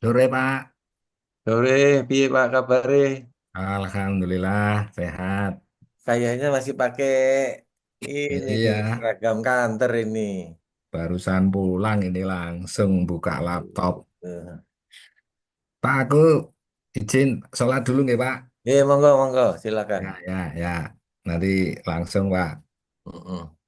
Sore Pak, Sore, piye Pak kabare? Alhamdulillah sehat. Kayaknya masih pakai ini nih, Iya, seragam kantor ini. barusan pulang ini langsung buka laptop. Eh, Pak, aku izin sholat dulu nggih Pak? monggo, monggo, silakan. Ya. Nanti langsung Pak. Mm-mm.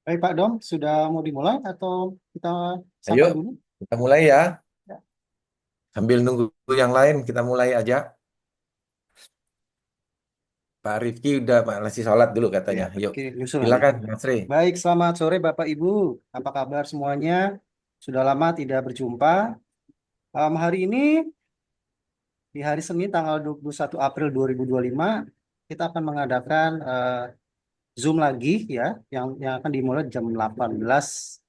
Baik Pak Dom, sudah mau dimulai atau kita Ayo, sapa dulu? kita mulai ya. Ya. Sambil nunggu yang lain, kita mulai aja. Pak Rifki udah masih sholat dulu Ya, katanya. Yuk, oke, nyusul nanti. silakan Mas Rey. Baik, selamat sore Bapak Ibu. Apa kabar semuanya? Sudah lama tidak berjumpa. Hari ini, di hari Senin tanggal 21 April 2025, kita akan mengadakan Zoom lagi ya, yang akan dimulai jam 18:10.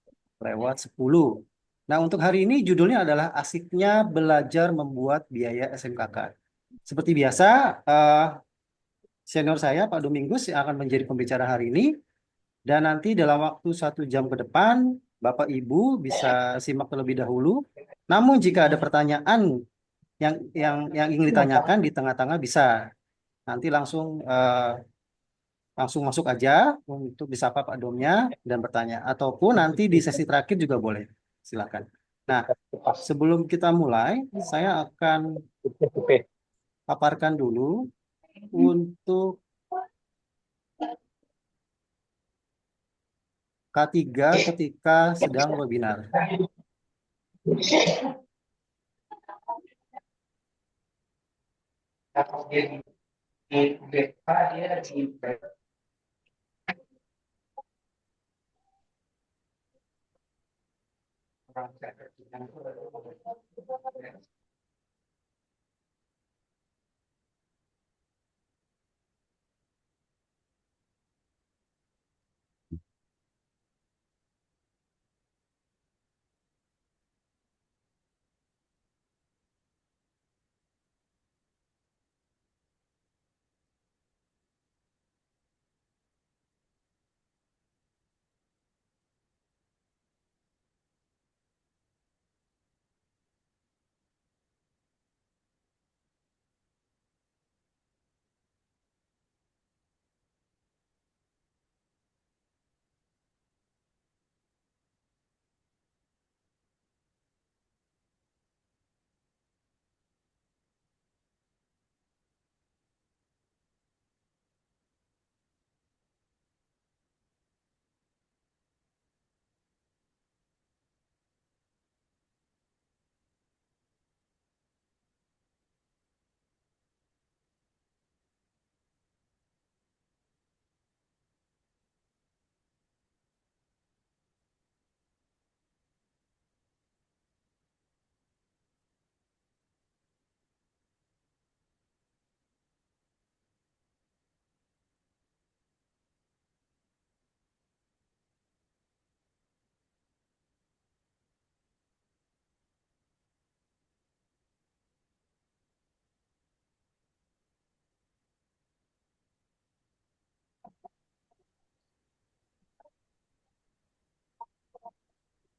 Nah, untuk hari ini judulnya adalah asiknya belajar membuat biaya SMKK. Seperti biasa, eh, senior saya, Pak Domingus, yang akan menjadi pembicara hari ini. Dan nanti dalam waktu 1 jam ke depan, Bapak Ibu bisa simak terlebih dahulu. Namun jika ada pertanyaan yang ingin ditanyakan di tengah-tengah bisa nanti langsung masuk aja untuk disapa Pak Domnya dan bertanya. Ataupun nanti di sesi terakhir juga boleh. Silakan. Nah, sebelum kita mulai, saya akan paparkan dulu untuk K3 ketika sedang webinar.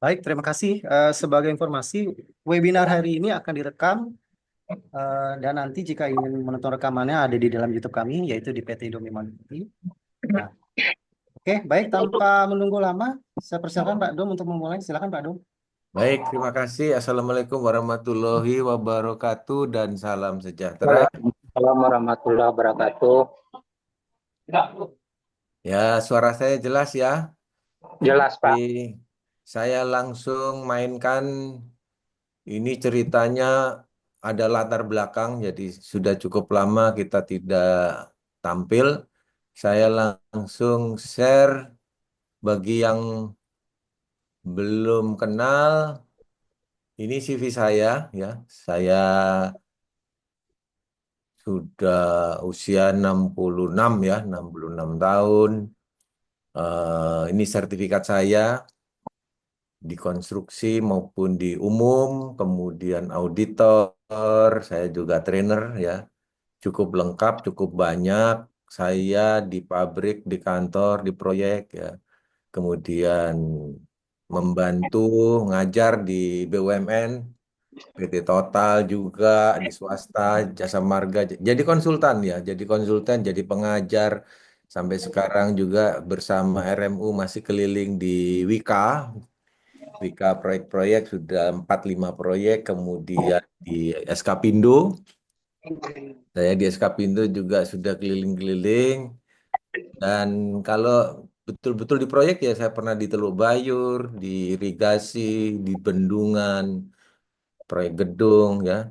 Baik, terima kasih. Sebagai informasi, webinar hari ini akan direkam dan nanti jika ingin menonton rekamannya ada di dalam YouTube kami, yaitu di PT Indomie Manukti. Nah, oke, baik. Tanpa menunggu lama, saya persilakan Pak Dom untuk memulai. Silakan Pak Dom. Baik, terima kasih. Assalamualaikum warahmatullahi wabarakatuh dan salam sejahtera. Waalaikumsalam warahmatullahi wabarakatuh. Ya, suara saya jelas ya. Jelas, Jadi, Pak. saya langsung mainkan ini ceritanya ada latar belakang, jadi sudah cukup lama kita tidak tampil. Saya langsung share bagi yang belum kenal, ini CV saya ya. Saya sudah usia 66 ya, 66 tahun. Ini sertifikat saya di konstruksi maupun di umum, kemudian auditor, saya juga trainer ya. Cukup lengkap, cukup banyak. Saya di pabrik, di kantor, di proyek ya. Kemudian membantu ngajar di BUMN, PT Total juga, di swasta, Jasa Marga. Jadi konsultan ya, jadi konsultan, jadi pengajar. Sampai sekarang juga bersama RMU masih keliling di Wika. Wika proyek-proyek sudah 4-5 proyek. Kemudian di SK Pindo. Saya di SK Pindo juga sudah keliling-keliling. Dan kalau betul-betul di proyek ya saya pernah di Teluk Bayur, di irigasi, di bendungan, proyek gedung ya,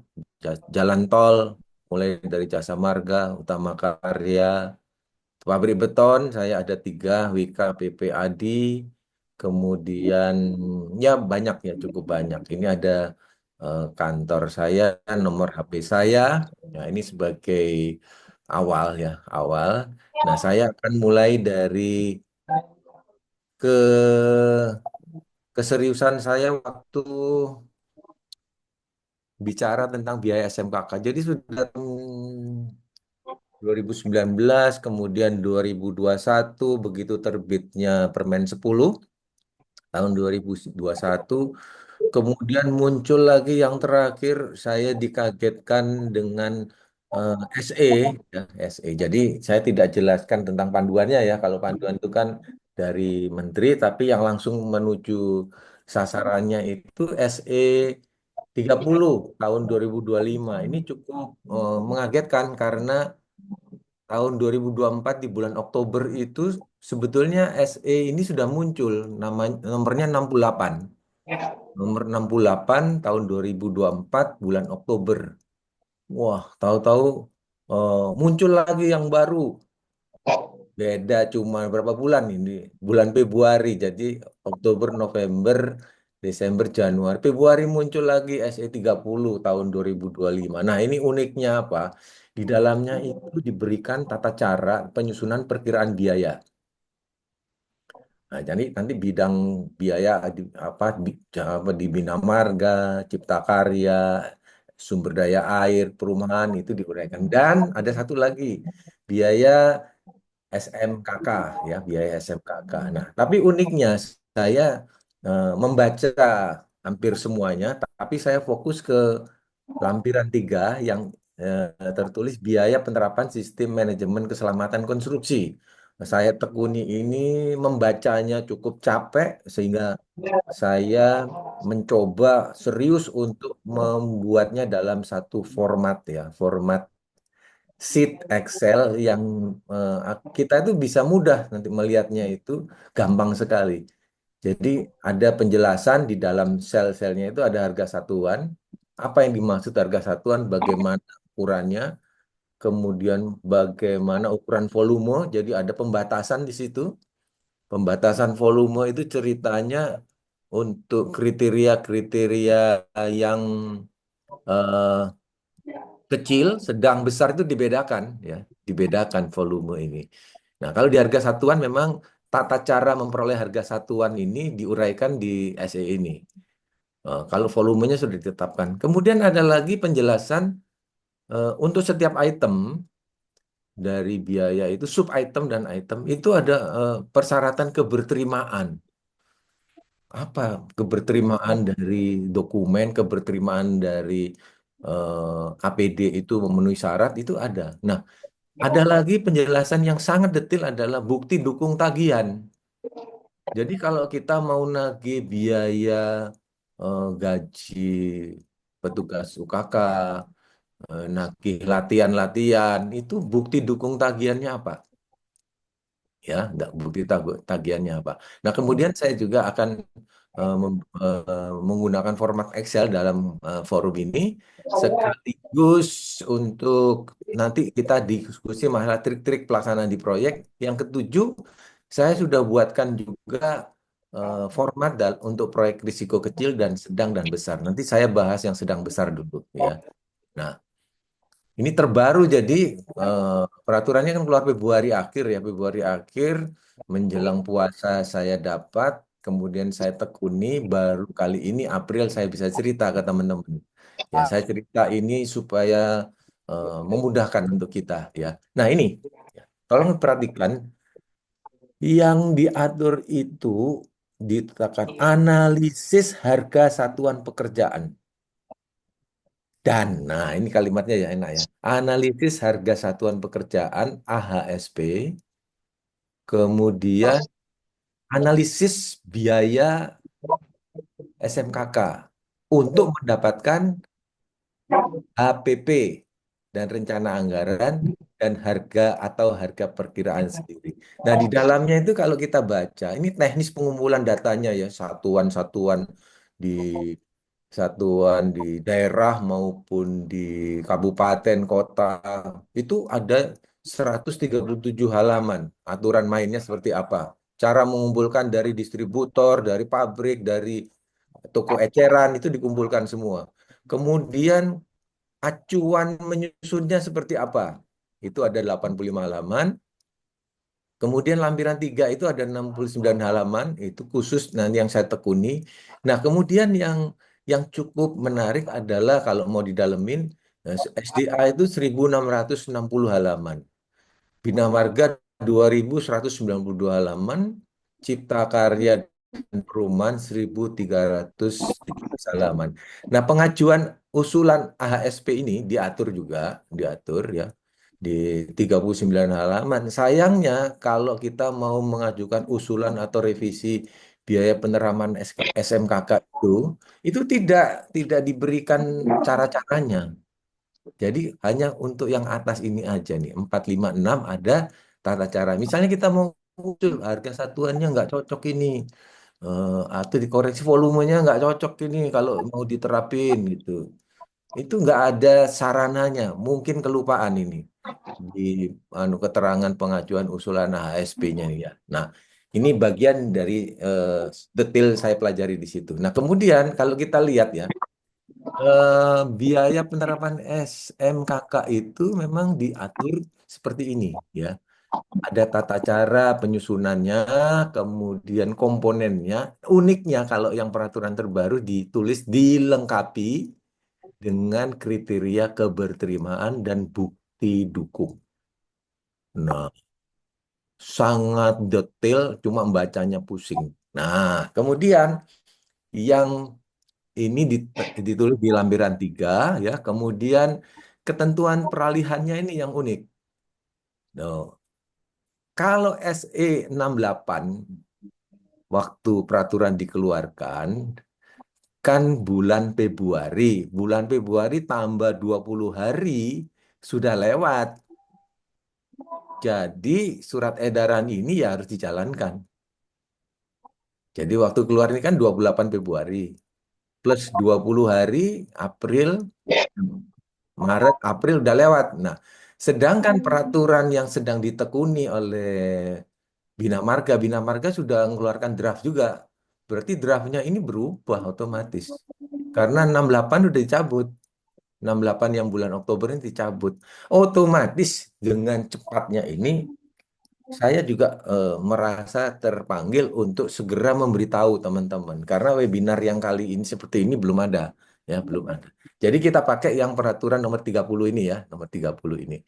jalan tol, mulai dari Jasa Marga, Utama Karya, pabrik beton, saya ada 3, Wika, PP Adi, kemudian ya banyak ya, cukup banyak. Ini ada kantor saya, nomor HP saya, nah ini sebagai awal ya, awal. Nah, saya akan mulai dari ke keseriusan saya waktu bicara tentang biaya SMKK. Jadi sudah 2019, kemudian 2021, begitu terbitnya Permen 10 tahun 2021. Kemudian muncul lagi yang terakhir, saya dikagetkan dengan SE, ya, SE. Jadi saya tidak jelaskan tentang panduannya ya. Kalau panduan itu kan dari menteri, tapi yang langsung menuju sasarannya itu SE 30 tahun 2025. Ini cukup mengagetkan karena tahun 2024 di bulan Oktober itu sebetulnya SE ini sudah muncul, nomornya 68. Nomor 68 tahun 2024 bulan Oktober. Wah, tahu-tahu muncul lagi yang baru. Beda cuma berapa bulan ini? Bulan Februari. Jadi Oktober, November, Desember, Januari. Februari muncul lagi SE 30 tahun 2025. Nah, ini uniknya apa? Di dalamnya itu diberikan tata cara penyusunan perkiraan biaya. Nah, jadi nanti bidang biaya di Bina Marga, Cipta Karya, sumber daya air, perumahan itu diuraikan. Dan ada satu lagi, biaya SMKK ya, biaya SMKK. Nah, tapi uniknya saya membaca hampir semuanya, tapi saya fokus ke lampiran 3 yang tertulis biaya penerapan sistem manajemen keselamatan konstruksi. Nah, saya tekuni ini membacanya cukup capek sehingga saya mencoba serius untuk membuatnya dalam satu format ya, format sheet Excel yang kita itu bisa mudah nanti melihatnya itu gampang sekali. Jadi ada penjelasan di dalam sel-selnya itu ada harga satuan, apa yang dimaksud harga satuan, bagaimana ukurannya, kemudian bagaimana ukuran volume, jadi ada pembatasan di situ. Pembatasan volume itu ceritanya untuk kriteria-kriteria yang eh, kecil, sedang, besar itu dibedakan ya, dibedakan volume ini. Nah, kalau di harga satuan memang tata cara memperoleh harga satuan ini diuraikan di SE ini. Kalau volumenya sudah ditetapkan. Kemudian ada lagi penjelasan untuk setiap item dari biaya itu sub item dan item itu ada persyaratan keberterimaan. apa keberterimaan dari dokumen, keberterimaan dari APD itu memenuhi syarat itu ada. Nah, ada lagi penjelasan yang sangat detail adalah bukti dukung tagihan. Jadi kalau kita mau nagih biaya gaji petugas UKK, nagih latihan-latihan, itu bukti dukung tagihannya apa? Ya, nggak bukti tagihannya apa. Nah, kemudian saya juga akan menggunakan format Excel dalam forum ini sekaligus untuk nanti kita diskusi masalah trik-trik pelaksanaan di proyek. Yang ketujuh, saya sudah buatkan juga format untuk proyek risiko kecil dan sedang dan besar. Nanti saya bahas yang sedang besar dulu ya. Nah, ini terbaru jadi peraturannya kan keluar Februari akhir ya, Februari akhir menjelang puasa saya dapat, kemudian saya tekuni, baru kali ini April saya bisa cerita ke teman-teman. Ya, saya cerita ini supaya memudahkan untuk kita ya. Nah, ini ya, tolong perhatikan yang diatur itu ditetapkan analisis harga satuan pekerjaan. Dan, nah ini kalimatnya ya enak ya. Analisis harga satuan pekerjaan AHSP, kemudian analisis biaya SMKK untuk mendapatkan HPP dan rencana anggaran dan harga atau harga perkiraan sendiri. Nah, di dalamnya itu kalau kita baca, ini teknis pengumpulan datanya ya, satuan-satuan di daerah maupun di kabupaten kota itu ada 137 halaman aturan mainnya seperti apa, cara mengumpulkan dari distributor, dari pabrik, dari toko eceran itu dikumpulkan semua, kemudian acuan menyusunnya seperti apa, itu ada 85 halaman. Kemudian lampiran 3 itu ada 69 halaman, itu khusus nanti yang saya tekuni. Nah, kemudian yang cukup menarik adalah kalau mau didalemin, SDA itu 1660 halaman. Bina Marga 2192 halaman, Cipta Karya dan Perumahan 1317 halaman. Nah, pengajuan usulan AHSP ini diatur ya di 39 halaman. Sayangnya kalau kita mau mengajukan usulan atau revisi biaya penerapan SMKK itu tidak diberikan cara-caranya. Jadi hanya untuk yang atas ini aja nih, 456 ada tata cara. Misalnya kita mau usul harga satuannya nggak cocok ini, atau dikoreksi volumenya nggak cocok ini kalau mau diterapin gitu. Itu nggak ada sarananya, mungkin kelupaan ini di keterangan pengajuan usulan HSP-nya nih ya. Nah, ini bagian dari detail saya pelajari di situ. Nah, kemudian kalau kita lihat ya, biaya penerapan SMKK itu memang diatur seperti ini ya. Ada tata cara penyusunannya, kemudian komponennya. Uniknya kalau yang peraturan terbaru ditulis dilengkapi dengan kriteria keberterimaan dan bukti dukung. Nah, sangat detail, cuma bacanya pusing. Nah, kemudian yang ini ditulis di lampiran 3 ya. Kemudian ketentuan peralihannya ini yang unik. No. Kalau SE 68 waktu peraturan dikeluarkan kan bulan Februari. Bulan Februari tambah 20 hari sudah lewat. Jadi surat edaran ini ya harus dijalankan. Jadi waktu keluar ini kan 28 Februari plus 20 hari April, Maret, April udah lewat. Nah, sedangkan peraturan yang sedang ditekuni oleh Bina Marga sudah mengeluarkan draft juga. Berarti draftnya ini berubah otomatis. Karena 68 udah dicabut. 68 yang bulan Oktober ini dicabut. Otomatis dengan cepatnya ini saya juga merasa terpanggil untuk segera memberitahu teman-teman. Karena webinar yang kali ini seperti ini belum ada. Ya, belum ada. Jadi kita pakai yang peraturan nomor 30 ini ya, nomor 30 ini.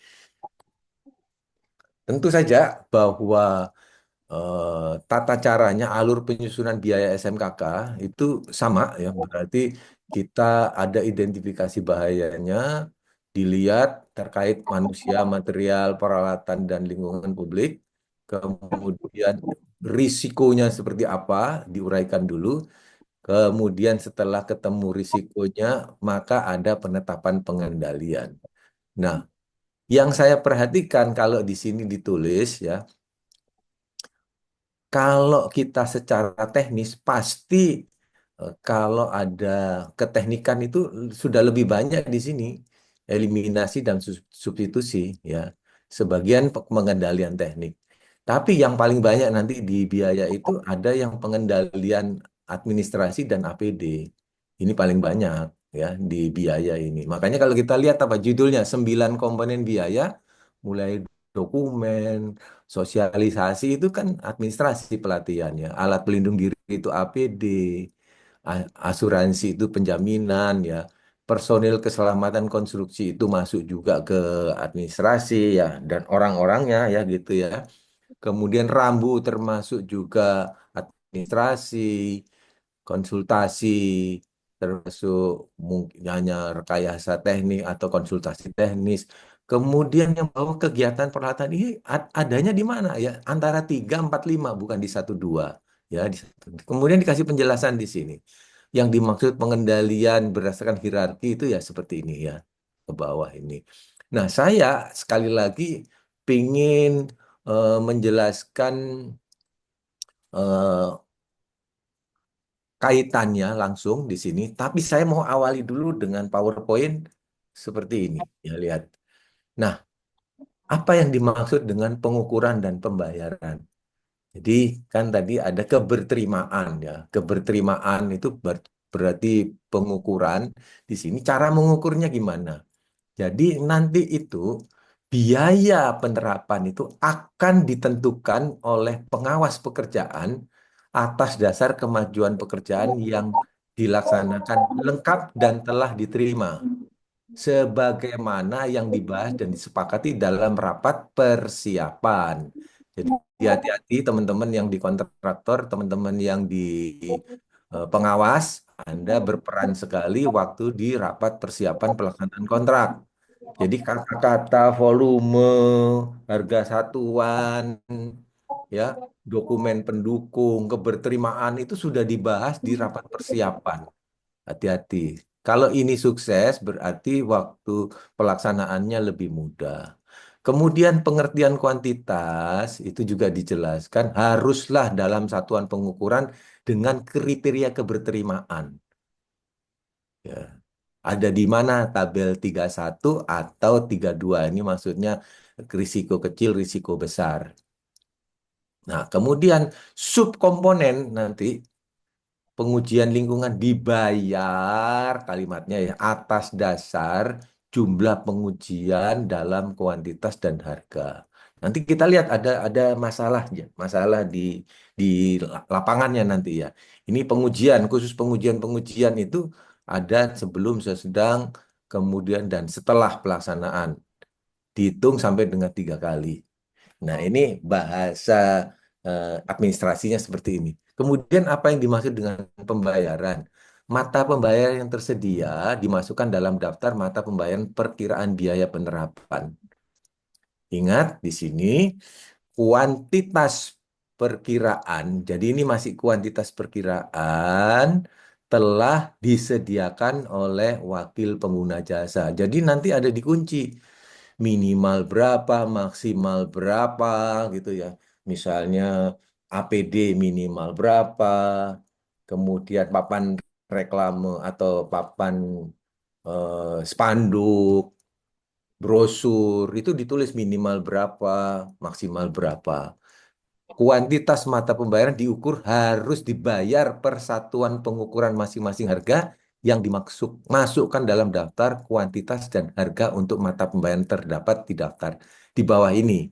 Tentu saja bahwa tata caranya, alur penyusunan biaya SMKK itu sama ya. Berarti kita ada identifikasi bahayanya, dilihat terkait manusia, material, peralatan, dan lingkungan publik. Kemudian risikonya seperti apa, diuraikan dulu. Kemudian setelah ketemu risikonya, maka ada penetapan pengendalian. Nah, yang saya perhatikan kalau di sini ditulis ya, kalau kita secara teknis pasti kalau ada keteknikan itu sudah lebih banyak di sini eliminasi dan substitusi ya, sebagian pengendalian teknik. Tapi yang paling banyak nanti di biaya itu ada yang pengendalian administrasi dan APD. Ini paling banyak ya di biaya ini. Makanya kalau kita lihat apa judulnya 9 komponen biaya, mulai dokumen, sosialisasi itu kan administrasi pelatihannya, alat pelindung diri itu APD, asuransi itu penjaminan ya, personil keselamatan konstruksi itu masuk juga ke administrasi ya, dan orang-orangnya ya gitu ya. Kemudian rambu termasuk juga administrasi, konsultasi, termasuk mungkin hanya rekayasa teknik atau konsultasi teknis. Kemudian yang bawa kegiatan peralatan ini adanya di mana ya? Antara 3, 4, 5, bukan di 1, 2. Ya, kemudian dikasih penjelasan di sini. Yang dimaksud pengendalian berdasarkan hierarki itu ya seperti ini ya, ke bawah ini. Nah, saya sekali lagi ingin menjelaskan eh, kaitannya langsung di sini, tapi saya mau awali dulu dengan PowerPoint seperti ini. Ya, lihat. Nah, apa yang dimaksud dengan pengukuran dan pembayaran? Jadi kan tadi ada keberterimaan ya. Keberterimaan itu berarti pengukuran. Di sini cara mengukurnya gimana? Jadi nanti itu biaya penerapan itu akan ditentukan oleh pengawas pekerjaan atas dasar kemajuan pekerjaan yang dilaksanakan lengkap dan telah diterima sebagaimana yang dibahas dan disepakati dalam rapat persiapan. Jadi hati-hati teman-teman yang di kontraktor, teman-teman yang di pengawas, Anda berperan sekali waktu di rapat persiapan pelaksanaan kontrak. Jadi kata-kata volume, harga satuan, ya, dokumen pendukung, keberterimaan itu sudah dibahas di rapat persiapan. Hati-hati. Kalau ini sukses, berarti waktu pelaksanaannya lebih mudah. Kemudian pengertian kuantitas itu juga dijelaskan haruslah dalam satuan pengukuran dengan kriteria keberterimaan. Ya. Ada di mana tabel 31 atau 32. Ini maksudnya risiko kecil, risiko besar. Nah, kemudian subkomponen nanti pengujian lingkungan dibayar kalimatnya ya atas dasar jumlah pengujian dalam kuantitas dan harga. Nanti kita lihat ada masalah ya, masalah di lapangannya nanti ya. Ini pengujian khusus pengujian itu ada sebelum, sesedang, kemudian dan setelah pelaksanaan. Dihitung sampai dengan 3 kali. Nah, ini bahasa administrasinya seperti ini. Kemudian apa yang dimaksud dengan pembayaran? Mata pembayaran yang tersedia dimasukkan dalam daftar mata pembayaran perkiraan biaya penerapan. Ingat di sini kuantitas perkiraan, jadi ini masih kuantitas perkiraan telah disediakan oleh wakil pengguna jasa. Jadi nanti ada dikunci minimal berapa, maksimal berapa gitu ya. Misalnya APD minimal berapa, kemudian papan reklame atau papan spanduk, brosur itu ditulis minimal berapa, maksimal berapa. Kuantitas mata pembayaran diukur harus dibayar per satuan pengukuran masing-masing harga yang masukkan dalam daftar kuantitas dan harga untuk mata pembayaran terdapat di daftar di bawah ini.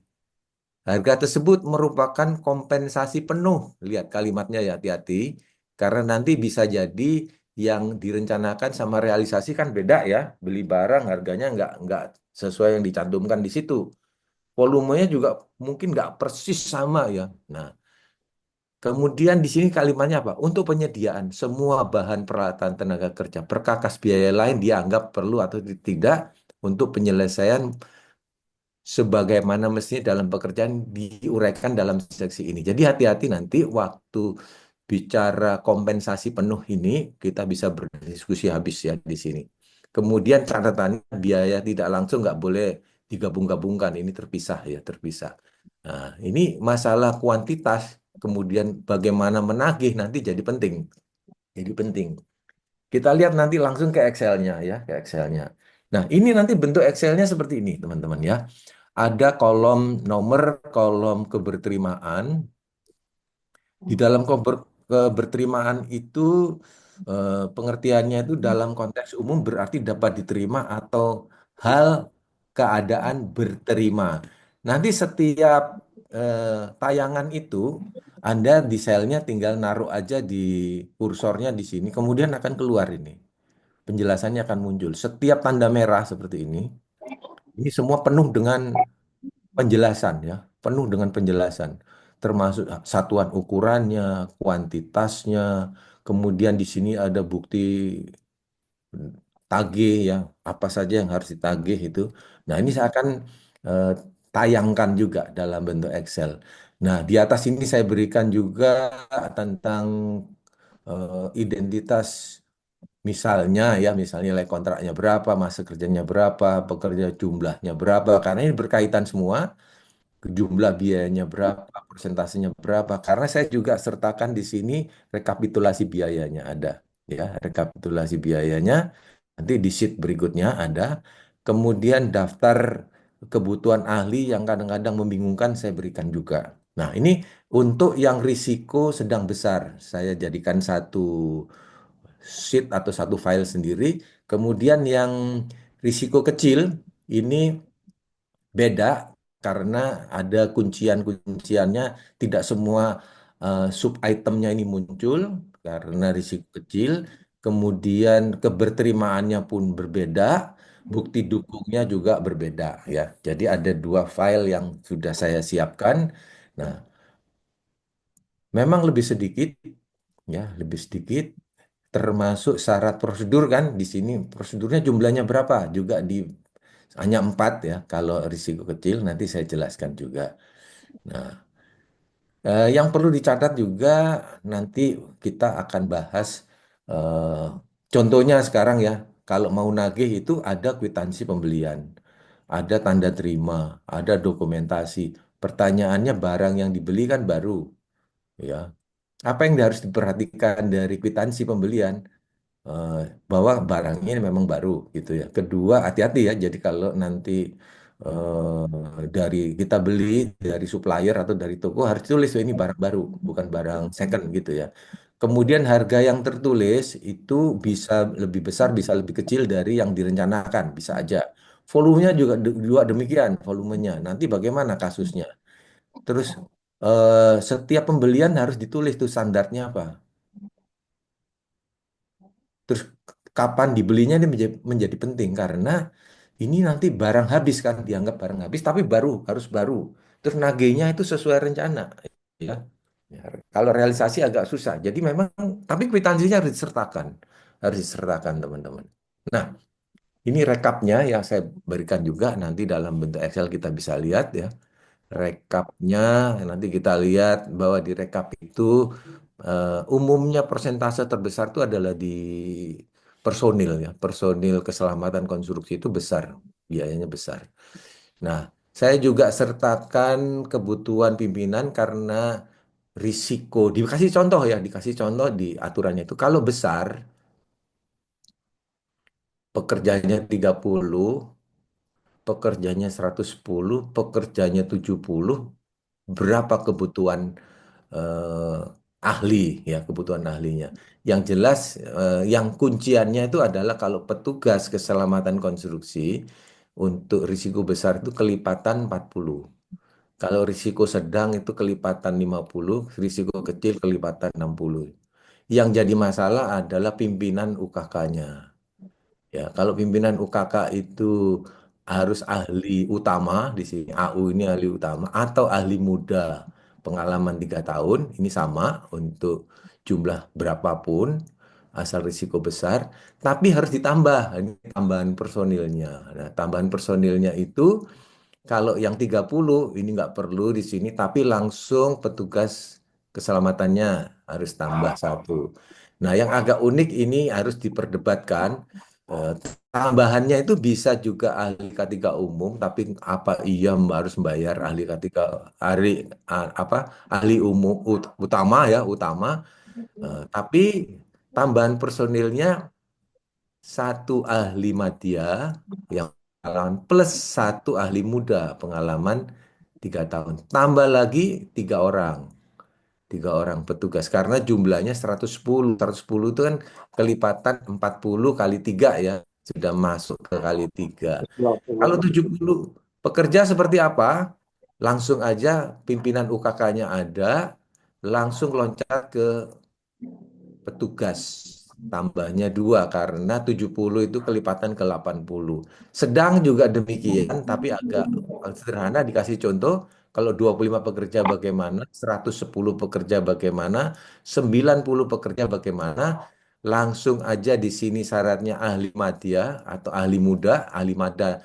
Harga tersebut merupakan kompensasi penuh. Lihat kalimatnya ya, hati-hati. Karena nanti bisa jadi yang direncanakan sama realisasi kan beda ya. Beli barang harganya nggak sesuai yang dicantumkan di situ. Volumenya juga mungkin nggak persis sama ya. Nah, Kemudian di sini kalimatnya apa? Untuk penyediaan semua bahan peralatan tenaga kerja, perkakas biaya lain dianggap perlu atau tidak untuk penyelesaian sebagaimana mestinya dalam pekerjaan diuraikan dalam seksi ini. Jadi hati-hati nanti waktu bicara kompensasi penuh ini kita bisa berdiskusi habis ya di sini. Kemudian catatannya biaya tidak langsung nggak boleh digabung-gabungkan, ini terpisah ya terpisah. Nah, ini masalah kuantitas, kemudian bagaimana menagih nanti jadi penting. Jadi penting. Kita lihat nanti langsung ke Excel-nya ya, ke Excel-nya. Nah, ini nanti bentuk Excel-nya seperti ini, teman-teman ya. Ada kolom nomor, kolom keberterimaan. Di dalam keberterimaan itu pengertiannya itu dalam konteks umum berarti dapat diterima atau hal keadaan berterima. Nanti setiap tayangan itu Anda di selnya tinggal naruh aja di kursornya di sini, kemudian akan keluar ini. Penjelasannya akan muncul. Setiap tanda merah seperti ini semua penuh dengan penjelasan ya, penuh dengan penjelasan, termasuk satuan ukurannya, kuantitasnya, kemudian di sini ada bukti tagih ya, apa saja yang harus ditagih itu. Nah, ini saya akan eh, tayangkan juga dalam bentuk Excel. Nah, di atas ini saya berikan juga tentang identitas. Misalnya ya, misalnya nilai kontraknya berapa, masa kerjanya berapa, pekerja jumlahnya berapa, karena ini berkaitan semua jumlah biayanya berapa, persentasenya berapa. Karena saya juga sertakan di sini rekapitulasi biayanya ada, ya, rekapitulasi biayanya. Nanti di sheet berikutnya ada. Kemudian daftar kebutuhan ahli yang kadang-kadang membingungkan saya berikan juga. Nah, ini untuk yang risiko sedang besar, saya jadikan satu sheet atau satu file sendiri. Kemudian yang risiko kecil ini beda karena ada kuncian-kunciannya, tidak semua sub itemnya ini muncul karena risiko kecil. Kemudian keberterimaannya pun berbeda, bukti dukungnya juga berbeda ya. Jadi ada dua file yang sudah saya siapkan. Nah, memang lebih sedikit ya, lebih sedikit termasuk syarat prosedur kan di sini prosedurnya jumlahnya berapa juga di hanya 4 ya kalau risiko kecil nanti saya jelaskan juga. Nah, yang perlu dicatat juga nanti kita akan bahas eh, contohnya sekarang ya, kalau mau nagih itu ada kwitansi pembelian, ada tanda terima, ada dokumentasi. Pertanyaannya barang yang dibeli kan baru ya. Apa yang harus diperhatikan dari kwitansi pembelian? eh, bahwa barangnya ini memang baru gitu ya. Kedua, hati-hati ya. Jadi kalau nanti dari kita beli dari supplier atau dari toko harus tulis "Oh, ini barang baru, bukan barang second gitu ya. Kemudian harga yang tertulis itu bisa lebih besar, bisa lebih kecil dari yang direncanakan, bisa aja. Volumenya juga demikian, volumenya. Nanti bagaimana kasusnya? Terus setiap pembelian harus ditulis tuh standarnya apa. Terus kapan dibelinya ini menjadi penting karena ini nanti barang habis kan dianggap barang habis tapi baru harus baru. Terus nagihnya itu sesuai rencana ya. Ya, kalau realisasi agak susah. Jadi memang tapi kwitansinya harus disertakan. Harus disertakan teman-teman. Nah, ini rekapnya yang saya berikan juga nanti dalam bentuk Excel kita bisa lihat ya. Rekapnya nanti kita lihat bahwa di rekap itu umumnya persentase terbesar itu adalah di personil ya. Personil keselamatan konstruksi itu besar, biayanya besar. Nah, saya juga sertakan kebutuhan pimpinan karena risiko. Dikasih contoh ya, dikasih contoh di aturannya itu. Kalau besar, pekerjanya 30, pekerjanya 110, pekerjanya 70, berapa kebutuhan eh, ahli ya kebutuhan ahlinya. Yang jelas yang kunciannya itu adalah kalau petugas keselamatan konstruksi untuk risiko besar itu kelipatan 40. Kalau risiko sedang itu kelipatan 50, risiko kecil kelipatan 60. Yang jadi masalah adalah pimpinan UKK-nya. Ya, kalau pimpinan UKK itu harus ahli utama di sini, AU ini ahli utama atau ahli muda. pengalaman 3 tahun, ini sama untuk jumlah berapapun, asal risiko besar, tapi harus ditambah, ini tambahan personilnya. Nah, tambahan personilnya itu kalau yang 30 ini nggak perlu di sini, tapi langsung petugas keselamatannya harus tambah satu. Nah, yang agak unik ini harus diperdebatkan. Eh, Tambahannya itu bisa juga ahli K3 umum, tapi apa iya harus membayar ahli K3 ahli apa ahli umum utama ya utama. Tapi tambahan personilnya satu ahli madya yang pengalaman plus satu ahli muda pengalaman 3 tahun. Tambah lagi 3 orang. 3 orang petugas karena jumlahnya 110. 110 itu kan kelipatan 40 kali 3 ya. Sudah masuk ke kali 3. Kalau 70 pekerja seperti apa? Langsung aja pimpinan UKK-nya ada, langsung loncat ke petugas. Tambahnya 2 karena 70 itu kelipatan ke 80. Sedang juga demikian, tapi agak sederhana dikasih contoh. Kalau 25 pekerja bagaimana, 110 pekerja bagaimana, 90 pekerja bagaimana, langsung aja di sini syaratnya ahli madya atau ahli muda, ahli mada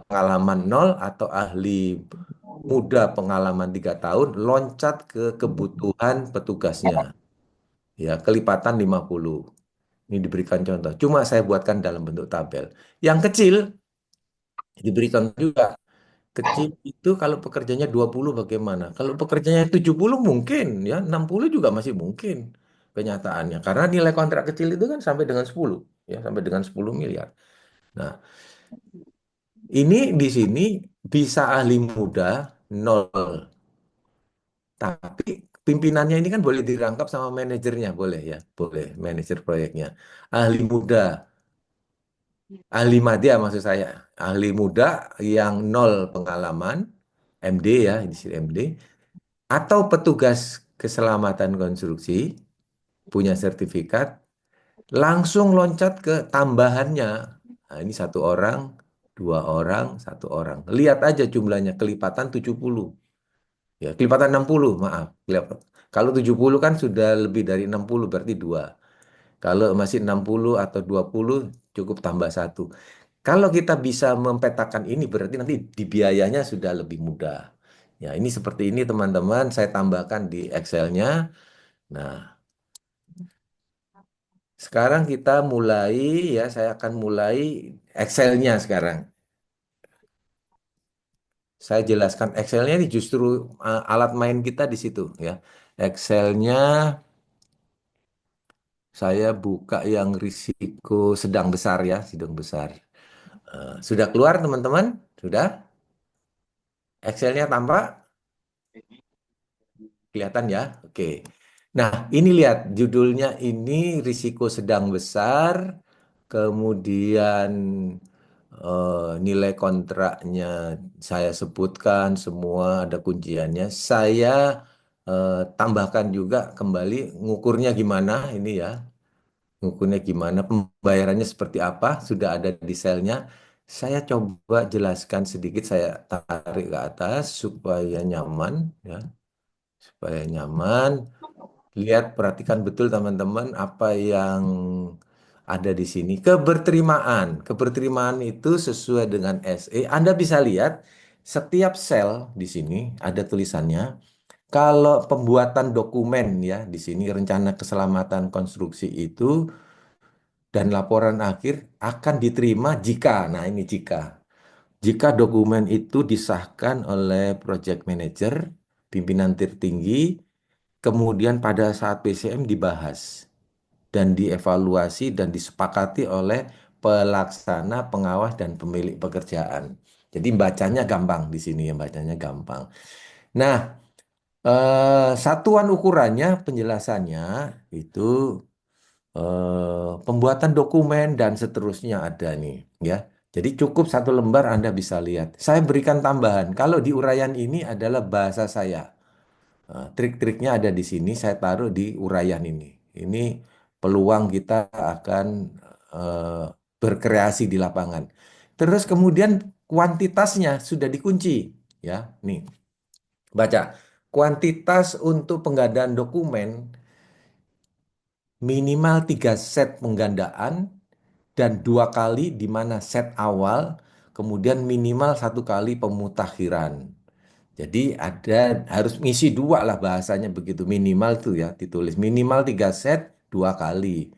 pengalaman 0 atau ahli muda pengalaman 3 tahun, loncat ke kebutuhan petugasnya. Ya, kelipatan 50. Ini diberikan contoh. Cuma saya buatkan dalam bentuk tabel. Yang kecil diberikan juga. Kecil itu kalau pekerjanya 20 bagaimana? Kalau pekerjanya 70 mungkin ya, 60 juga masih mungkin kenyataannya. Karena nilai kontrak kecil itu kan sampai dengan 10 ya, sampai dengan 10 miliar. Nah, ini di sini bisa ahli muda nol. Tapi pimpinannya ini kan boleh dirangkap sama manajernya, boleh ya, boleh manajer proyeknya. Ahli muda, ahli madya maksud saya, ahli muda yang nol pengalaman, MD ya, di sini MD, atau petugas keselamatan konstruksi punya sertifikat, langsung loncat ke tambahannya. Nah, ini 1 orang, 2 orang, 1 orang. Lihat aja jumlahnya kelipatan 70. Ya, kelipatan 60, maaf. Kalau 70 kan sudah lebih dari 60, berarti 2. Kalau masih 60 atau 20, cukup tambah 1. Kalau kita bisa mempetakan ini, berarti nanti di biayanya sudah lebih mudah. Ya, ini seperti ini teman-teman, saya tambahkan di Excel-nya. Nah, sekarang kita mulai, ya saya akan mulai Excel-nya sekarang. Saya jelaskan Excel-nya ini justru alat main kita di situ ya. Excel-nya saya buka yang risiko sedang besar ya, sedang besar. Sudah keluar teman-teman? Sudah? Excel-nya tampak? Kelihatan ya? Oke. Nah, ini lihat judulnya ini risiko sedang besar, kemudian nilai kontraknya saya sebutkan semua ada kunciannya. Saya tambahkan juga kembali ngukurnya gimana ini ya. Ngukurnya gimana, pembayarannya seperti apa, sudah ada di selnya. Saya coba jelaskan sedikit, saya tarik ke atas supaya nyaman ya, supaya nyaman. Lihat, perhatikan betul teman-teman apa yang ada di sini. Keberterimaan. Keberterimaan itu sesuai dengan SE. Anda bisa lihat setiap sel di sini ada tulisannya. Kalau pembuatan dokumen ya di sini rencana keselamatan konstruksi itu dan laporan akhir akan diterima nah ini jika dokumen itu disahkan oleh project manager, pimpinan tertinggi, kemudian pada saat PCM dibahas dan dievaluasi dan disepakati oleh pelaksana, pengawas, dan pemilik pekerjaan. Jadi bacanya gampang di sini ya, bacanya gampang. Nah, satuan ukurannya, penjelasannya itu pembuatan dokumen dan seterusnya ada nih ya. Jadi cukup 1 lembar Anda bisa lihat. Saya berikan tambahan. Kalau di uraian ini adalah bahasa saya. Trik-triknya ada di sini. Saya taruh di uraian ini. Ini peluang kita akan eh, berkreasi di lapangan. Terus kemudian kuantitasnya sudah dikunci ya. Nih, baca. kuantitas untuk penggandaan dokumen minimal 3 set penggandaan dan 2 kali di mana set awal, kemudian minimal 1 kali pemutakhiran. Jadi ada harus ngisi dua lah bahasanya begitu minimal tuh ya ditulis minimal 3 set 2 kali.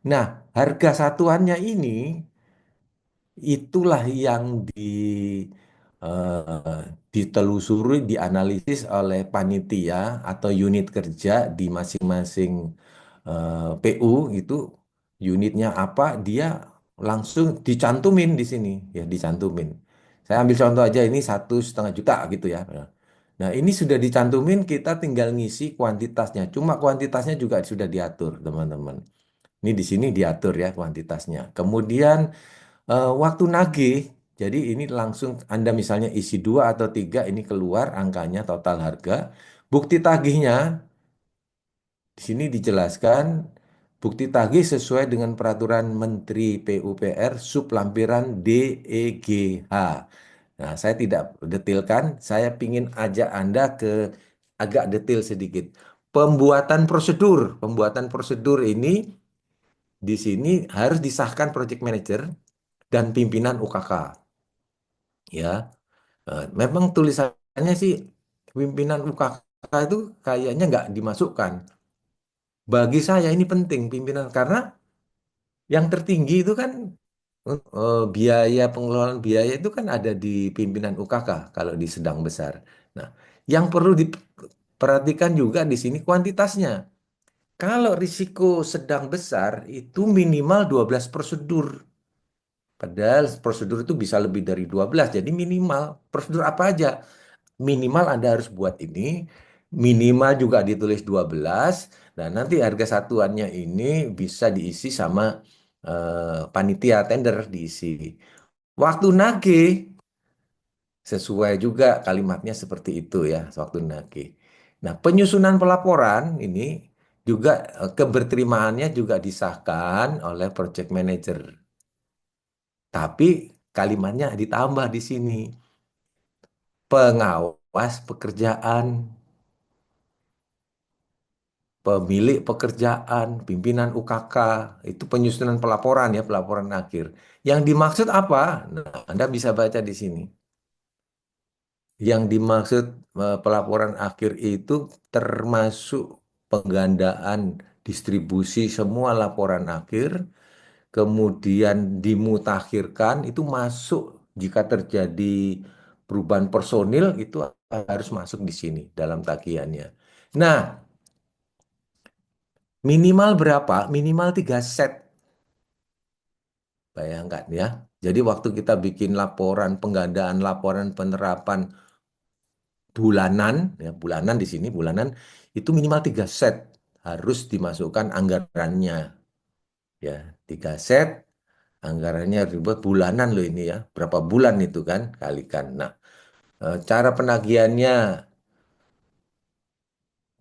Nah, harga satuannya ini itulah yang ditelusuri, dianalisis oleh panitia atau unit kerja di masing-masing PU itu unitnya apa dia langsung dicantumin di sini ya dicantumin. Saya ambil contoh aja ini 1,5 juta gitu ya. Nah ini sudah dicantumin kita tinggal ngisi kuantitasnya. Cuma kuantitasnya juga sudah diatur teman-teman. Ini di sini diatur ya kuantitasnya. Kemudian waktu nagih, jadi ini langsung Anda misalnya isi 2 atau 3, ini keluar angkanya total harga. Bukti tagihnya, di sini dijelaskan, bukti tagih sesuai dengan peraturan Menteri PUPR sub lampiran DEGH. Nah, saya tidak detilkan, saya ingin ajak Anda ke agak detail sedikit. Pembuatan prosedur ini di sini harus disahkan project manager dan pimpinan UKK. Ya, memang tulisannya sih pimpinan UKK itu kayaknya nggak dimasukkan. Bagi saya ini penting pimpinan karena yang tertinggi itu kan biaya pengelolaan biaya itu kan ada di pimpinan UKK kalau di sedang besar. Nah, yang perlu diperhatikan juga di sini kuantitasnya. Kalau risiko sedang besar itu minimal 12 prosedur. Padahal prosedur itu bisa lebih dari 12, jadi minimal. Prosedur apa aja? Minimal Anda harus buat ini, minimal juga ditulis 12, dan nanti harga satuannya ini bisa diisi sama panitia tender diisi. Waktu nagih, sesuai juga kalimatnya seperti itu ya, waktu nagih. Nah, penyusunan pelaporan ini juga keberterimaannya juga disahkan oleh project manager. Tapi kalimatnya ditambah di sini. Pengawas pekerjaan, pemilik pekerjaan, pimpinan UKK, itu penyusunan pelaporan ya, pelaporan akhir. Yang dimaksud apa? Nah, Anda bisa baca di sini. Yang dimaksud pelaporan akhir itu termasuk penggandaan distribusi semua laporan akhir, kemudian dimutakhirkan itu masuk jika terjadi perubahan personil itu harus masuk di sini dalam tagihannya. Nah, minimal berapa? Minimal 3 set. Bayangkan ya. Jadi waktu kita bikin laporan penggandaan, laporan penerapan bulanan, ya bulanan di sini bulanan itu minimal 3 set harus dimasukkan anggarannya. Ya, 3 set anggarannya dibuat bulanan loh ini ya. Berapa bulan itu kan kalikan. Nah, cara penagihannya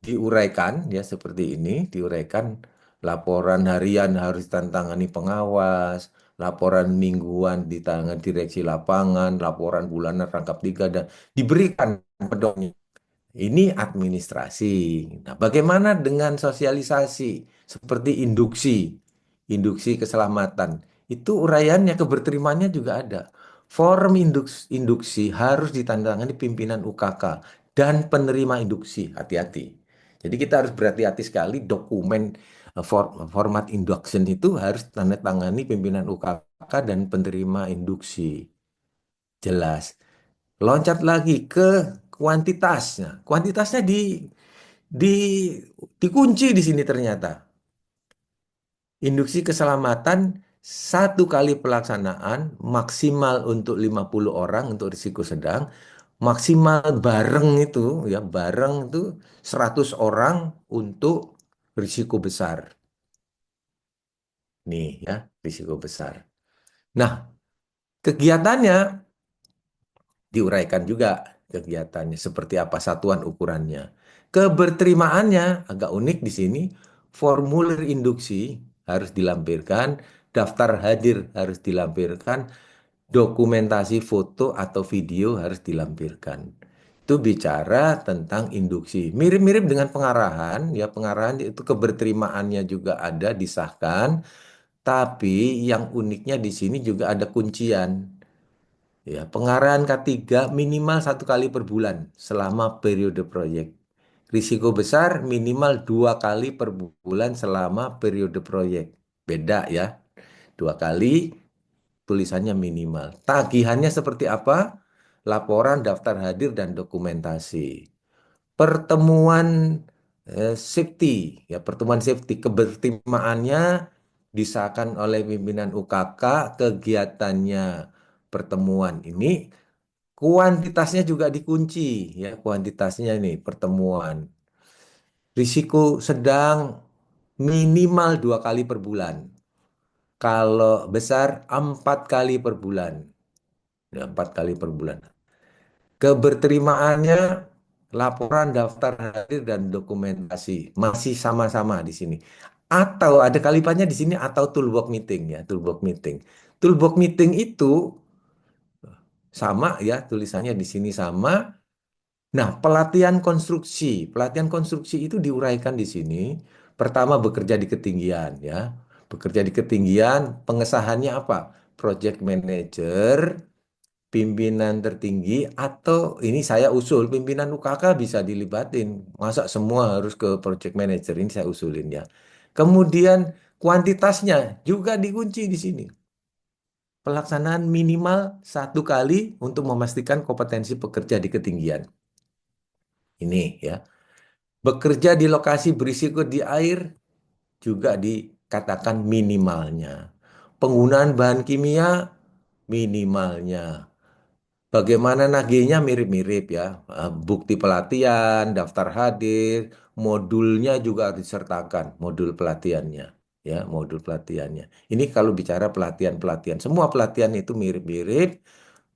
diuraikan ya seperti ini, diuraikan laporan harian harus ditantangani pengawas, laporan mingguan di tangan direksi lapangan, laporan bulanan rangkap tiga dan diberikan pedoman. Ini administrasi. Nah, bagaimana dengan sosialisasi seperti induksi keselamatan? Itu uraiannya, keberterimaannya juga ada. Forum induksi harus ditandatangani pimpinan UKK dan penerima induksi. Hati-hati. Jadi kita harus berhati-hati sekali dokumen format induction itu harus tanda tangani pimpinan UKK dan penerima induksi. Jelas. Loncat lagi ke kuantitasnya. Kuantitasnya di dikunci di sini ternyata. Induksi keselamatan 1 kali pelaksanaan maksimal untuk 50 orang untuk risiko sedang, maksimal bareng itu ya bareng itu 100 orang untuk risiko besar. Nih ya, risiko besar. Nah, kegiatannya diuraikan juga kegiatannya seperti apa satuan ukurannya. Keberterimaannya agak unik di sini. Formulir induksi harus dilampirkan, daftar hadir harus dilampirkan, dokumentasi foto atau video harus dilampirkan. itu bicara tentang induksi. Mirip-mirip dengan pengarahan, ya pengarahan itu keberterimaannya juga ada disahkan, tapi yang uniknya di sini juga ada kuncian. Ya, pengarahan K3 minimal 1 kali per bulan selama periode proyek. Risiko besar minimal 2 kali per bulan selama periode proyek. Beda ya, 2 kali tulisannya minimal. Tagihannya seperti apa? Laporan, daftar hadir, dan dokumentasi. Pertemuan safety, ya pertemuan safety kebertimaannya disahkan oleh pimpinan UKK, kegiatannya pertemuan ini kuantitasnya juga dikunci, ya kuantitasnya ini pertemuan. Risiko sedang minimal 2 kali per bulan. Kalau besar 4 kali per bulan. Ya, 4 kali per bulan. Keberterimaannya laporan, daftar hadir, dan dokumentasi masih sama-sama di sini. Atau ada kalimatnya di sini atau toolbox meeting ya, toolbox meeting. Toolbox meeting itu sama ya, tulisannya di sini sama. Nah, pelatihan konstruksi itu diuraikan di sini. Pertama, bekerja di ketinggian ya. Bekerja di ketinggian, pengesahannya apa? Project manager, pimpinan tertinggi, atau ini saya usul, pimpinan UKK bisa dilibatin. Masa semua harus ke project manager? Ini saya usulin ya. Kemudian kuantitasnya juga dikunci di sini. Pelaksanaan minimal 1 kali untuk memastikan kompetensi pekerja di ketinggian. Ini ya. Bekerja di lokasi berisiko di air juga dikatakan minimalnya. Penggunaan bahan kimia minimalnya. Bagaimana nagihnya mirip-mirip ya. Bukti pelatihan, daftar hadir, modulnya juga harus disertakan, modul pelatihannya. Ya, modul pelatihannya. Ini kalau bicara pelatihan-pelatihan. Semua pelatihan itu mirip-mirip.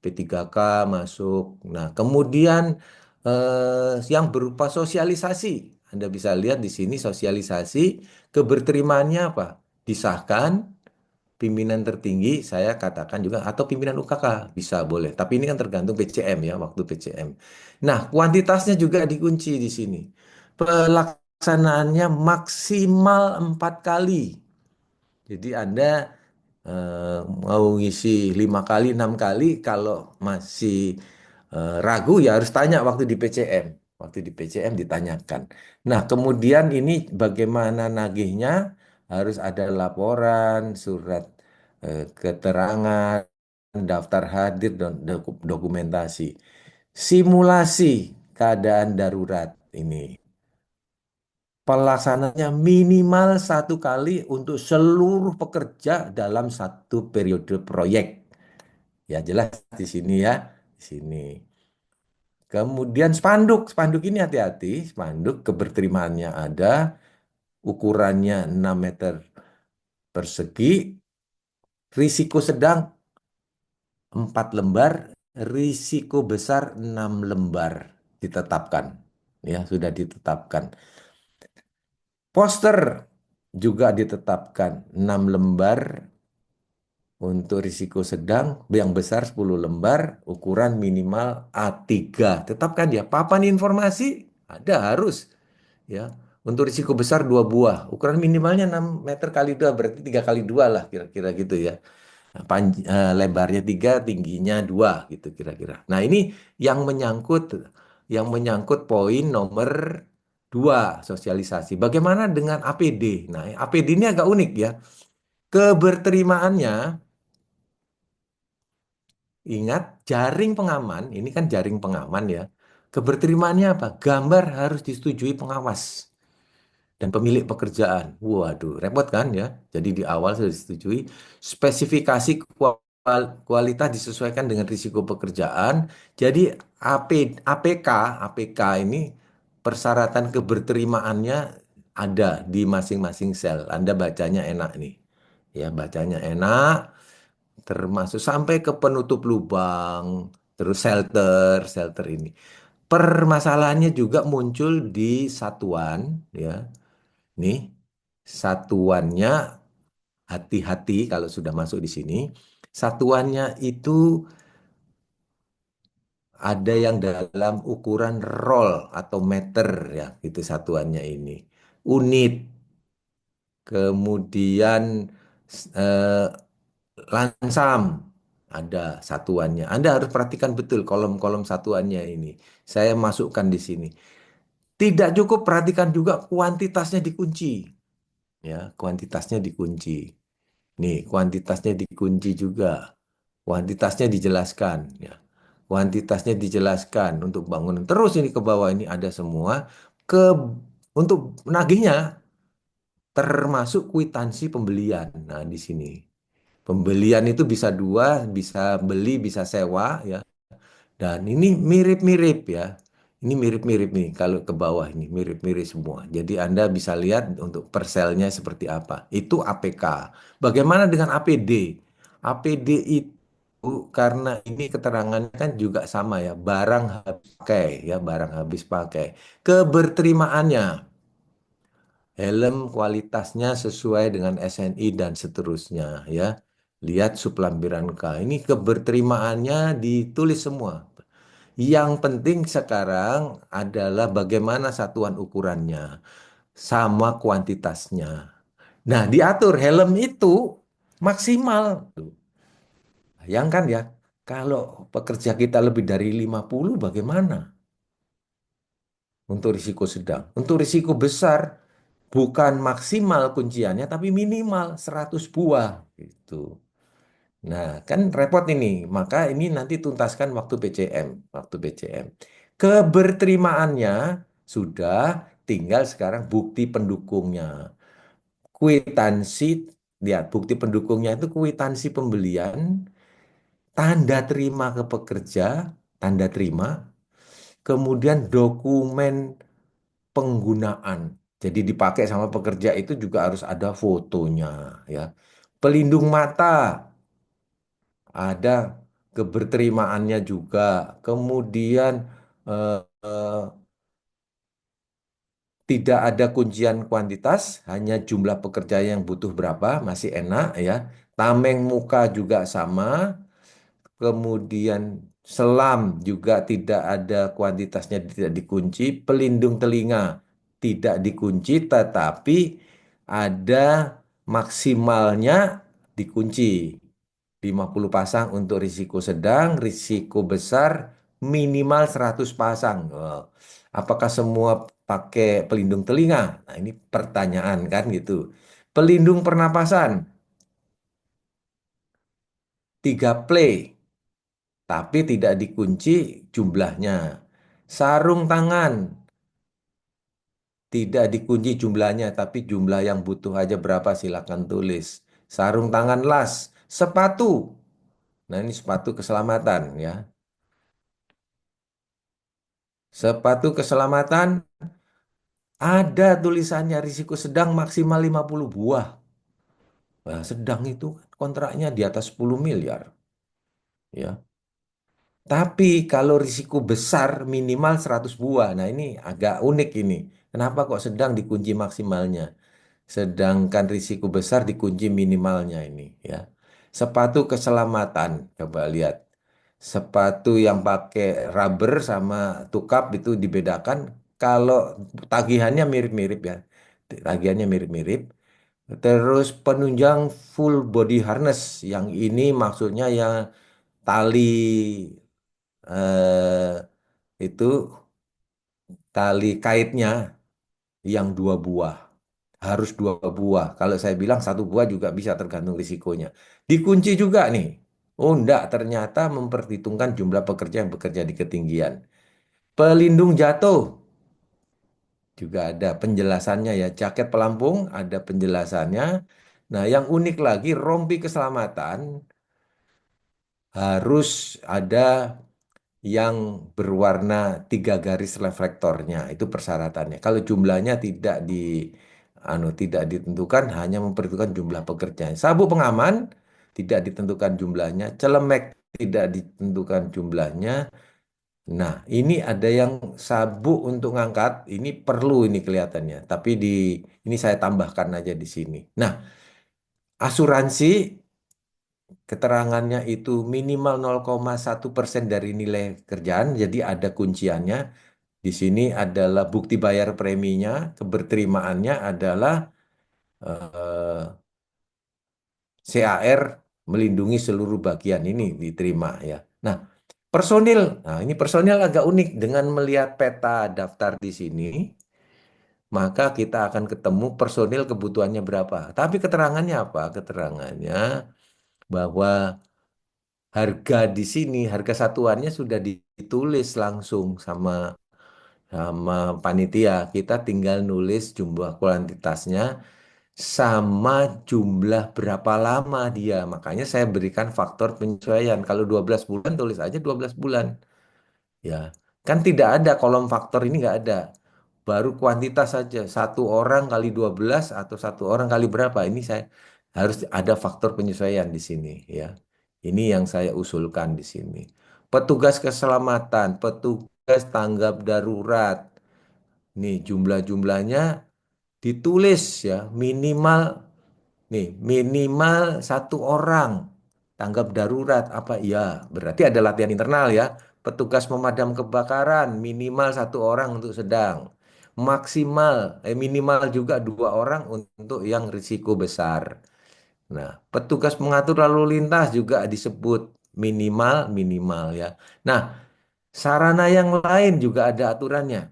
P3K masuk. Nah, kemudian yang berupa sosialisasi. Anda bisa lihat di sini sosialisasi keberterimaannya apa? Disahkan pimpinan tertinggi, saya katakan juga, atau pimpinan UKK bisa boleh. Tapi ini kan tergantung PCM ya, waktu PCM. Nah, kuantitasnya juga dikunci di sini. Pelaksanaannya maksimal 4 kali. Jadi Anda mau ngisi 5 kali, 6 kali, kalau masih ragu ya harus tanya waktu di PCM. Waktu di PCM ditanyakan. Nah, kemudian ini bagaimana nagihnya? Harus ada laporan, surat keterangan, daftar hadir, dan dokumentasi. Simulasi keadaan darurat ini. Pelaksananya minimal 1 kali untuk seluruh pekerja dalam satu periode proyek. Ya jelas di sini ya, di sini. Kemudian spanduk, spanduk ini hati-hati, spanduk keberterimaannya ada, ukurannya 6 meter persegi, risiko sedang 4 lembar, risiko besar 6 lembar ditetapkan. Ya, sudah ditetapkan. Poster juga ditetapkan 6 lembar untuk risiko sedang, yang besar 10 lembar, ukuran minimal A3. Tetapkan ya, papan informasi ada harus ya. Untuk risiko besar 2 buah, ukuran minimalnya 6 meter kali 2, berarti 3 kali 2 lah kira-kira gitu ya. Nah, lebarnya 3, tingginya 2 gitu kira-kira. Nah, ini yang menyangkut poin nomor 2 sosialisasi. Bagaimana dengan APD? Nah, APD ini agak unik ya. Keberterimaannya, ingat jaring pengaman, ini kan jaring pengaman ya. Keberterimaannya apa? Gambar harus disetujui pengawas dan pemilik pekerjaan. Waduh, repot kan ya. Jadi di awal sudah disetujui. Spesifikasi kualitas disesuaikan dengan risiko pekerjaan. Jadi APK, APK ini persyaratan keberterimaannya ada di masing-masing sel. Anda bacanya enak nih. Ya, bacanya enak, termasuk sampai ke penutup lubang, terus shelter, shelter ini. Permasalahannya juga muncul di satuan, ya. Nih, satuannya hati-hati kalau sudah masuk di sini. Satuannya itu ada yang dalam ukuran roll atau meter ya, gitu satuannya ini. Unit, kemudian eh, lansam ada satuannya. Anda harus perhatikan betul kolom-kolom satuannya ini. Saya masukkan di sini. Tidak cukup perhatikan juga kuantitasnya dikunci. Ya, kuantitasnya dikunci. Nih, kuantitasnya dikunci juga. Kuantitasnya dijelaskan. Ya, kuantitasnya dijelaskan untuk bangunan. Terus ini ke bawah ini ada semua. Ke untuk menagihnya termasuk kwitansi pembelian. Nah, di sini. Pembelian itu bisa dua, bisa beli, bisa sewa, ya. Dan ini mirip-mirip ya. Ini mirip-mirip nih kalau ke bawah ini mirip-mirip semua. Jadi Anda bisa lihat untuk perselnya seperti apa. Itu APK. Bagaimana dengan APD? APD itu karena ini keterangannya kan juga sama ya, barang habis pakai ya, barang habis pakai. Keberterimaannya, helm kualitasnya sesuai dengan SNI dan seterusnya ya. Lihat sublampiran K. Ini keberterimaannya ditulis semua. Yang penting sekarang adalah bagaimana satuan ukurannya sama kuantitasnya. Nah, diatur helm itu maksimal. Tuh. Bayangkan ya, kalau pekerja kita lebih dari 50 bagaimana? Untuk risiko sedang. Untuk risiko besar, bukan maksimal kunciannya, tapi minimal 100 buah. Gitu. Nah, kan repot ini. Maka ini nanti tuntaskan waktu PCM. Waktu PCM. Keberterimaannya sudah, tinggal sekarang bukti pendukungnya. Kwitansi, lihat bukti pendukungnya itu kwitansi pembelian, tanda terima ke pekerja, tanda terima, kemudian dokumen penggunaan. Jadi dipakai sama pekerja itu juga harus ada fotonya, ya. Pelindung mata, ada keberterimaannya juga. Kemudian eh, eh, tidak ada kuncian kuantitas, hanya jumlah pekerja yang butuh berapa, masih enak ya. Tameng muka juga sama. Kemudian selam juga tidak ada kuantitasnya, tidak dikunci. Pelindung telinga tidak dikunci, tetapi ada maksimalnya dikunci. 50 pasang untuk risiko sedang, risiko besar minimal 100 pasang. Oh, apakah semua pakai pelindung telinga? Nah, ini pertanyaan kan gitu. Pelindung pernapasan, 3 play, tapi tidak dikunci jumlahnya. Sarung tangan, tidak dikunci jumlahnya, tapi jumlah yang butuh aja berapa silakan tulis. Sarung tangan las, sepatu. Nah, ini sepatu keselamatan ya. Sepatu keselamatan ada tulisannya risiko sedang maksimal 50 buah. Nah, sedang itu kontraknya di atas 10 miliar. Ya. Tapi kalau risiko besar minimal 100 buah. Nah, ini agak unik ini. Kenapa kok sedang dikunci maksimalnya? Sedangkan risiko besar dikunci minimalnya ini ya. Sepatu keselamatan, coba lihat. Sepatu yang pakai rubber sama tukap itu dibedakan. Kalau tagihannya mirip-mirip ya. Tagihannya mirip-mirip. Terus penunjang full body harness. Yang ini maksudnya yang tali eh, itu tali kaitnya yang 2 buah. Harus 2 buah. Kalau saya bilang 1 buah juga bisa tergantung risikonya. Dikunci juga nih. Oh enggak, ternyata memperhitungkan jumlah pekerja yang bekerja di ketinggian. Pelindung jatuh juga ada penjelasannya ya. Jaket pelampung ada penjelasannya. Nah, yang unik lagi rompi keselamatan harus ada yang berwarna 3 garis reflektornya. Itu persyaratannya. Kalau jumlahnya tidak ditentukan, hanya memperhitungkan jumlah pekerja. Sabuk pengaman tidak ditentukan jumlahnya, celemek tidak ditentukan jumlahnya. Nah, ini ada yang sabuk untuk ngangkat, ini perlu ini kelihatannya. Tapi ini saya tambahkan aja di sini. Nah, asuransi keterangannya itu minimal 0,1% dari nilai kerjaan, jadi ada kunciannya. Di sini adalah bukti bayar preminya, keberterimaannya adalah eh, CAR melindungi seluruh bagian ini diterima ya. Nah, personil. Nah, ini personil agak unik dengan melihat peta daftar di sini, maka kita akan ketemu personil kebutuhannya berapa. Tapi keterangannya apa? Keterangannya bahwa harga di sini, harga satuannya sudah ditulis langsung sama sama panitia. Kita tinggal nulis jumlah kuantitasnya sama jumlah berapa lama dia. Makanya saya berikan faktor penyesuaian. Kalau 12 bulan tulis aja 12 bulan. Ya, kan tidak ada kolom faktor ini nggak ada. Baru kuantitas saja. Satu orang kali 12 atau satu orang kali berapa. Ini saya harus ada faktor penyesuaian di sini ya. Ini yang saya usulkan di sini. Petugas keselamatan, petugas tanggap darurat. Nih jumlah-jumlahnya ditulis ya minimal nih minimal satu orang tanggap darurat apa ya berarti ada latihan internal ya petugas pemadam kebakaran minimal satu orang untuk sedang maksimal minimal juga dua orang untuk yang risiko besar. Nah, petugas mengatur lalu lintas juga disebut minimal minimal ya. Nah, sarana yang lain juga ada aturannya.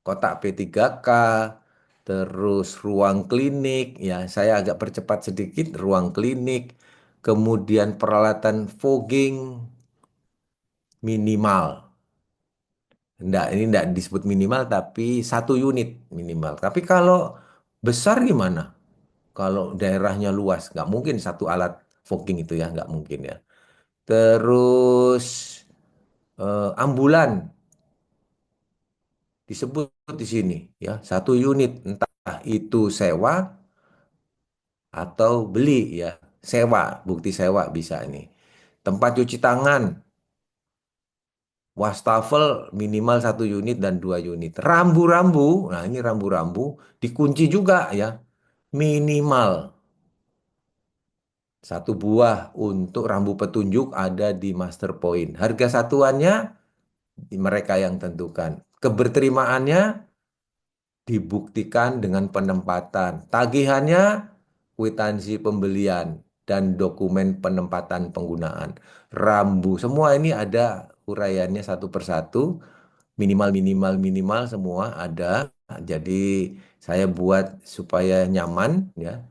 Kotak P3K, terus ruang klinik, ya saya agak percepat sedikit, ruang klinik, kemudian peralatan fogging minimal. Ini enggak disebut minimal, tapi satu unit minimal. Tapi kalau besar gimana? Kalau daerahnya luas, nggak mungkin satu alat fogging itu ya, nggak mungkin ya. Terus ambulan disebut di sini ya, satu unit, entah itu sewa atau beli ya sewa bukti sewa bisa ini tempat cuci tangan wastafel minimal satu unit dan dua unit rambu-rambu nah ini rambu-rambu dikunci juga ya minimal satu buah untuk rambu petunjuk ada di master point harga satuannya mereka yang tentukan keberterimaannya dibuktikan dengan penempatan. Tagihannya, kwitansi pembelian, dan dokumen penempatan penggunaan. Rambu, semua ini ada uraiannya satu persatu, minimal, minimal, minimal semua ada. Jadi saya buat supaya nyaman, ya,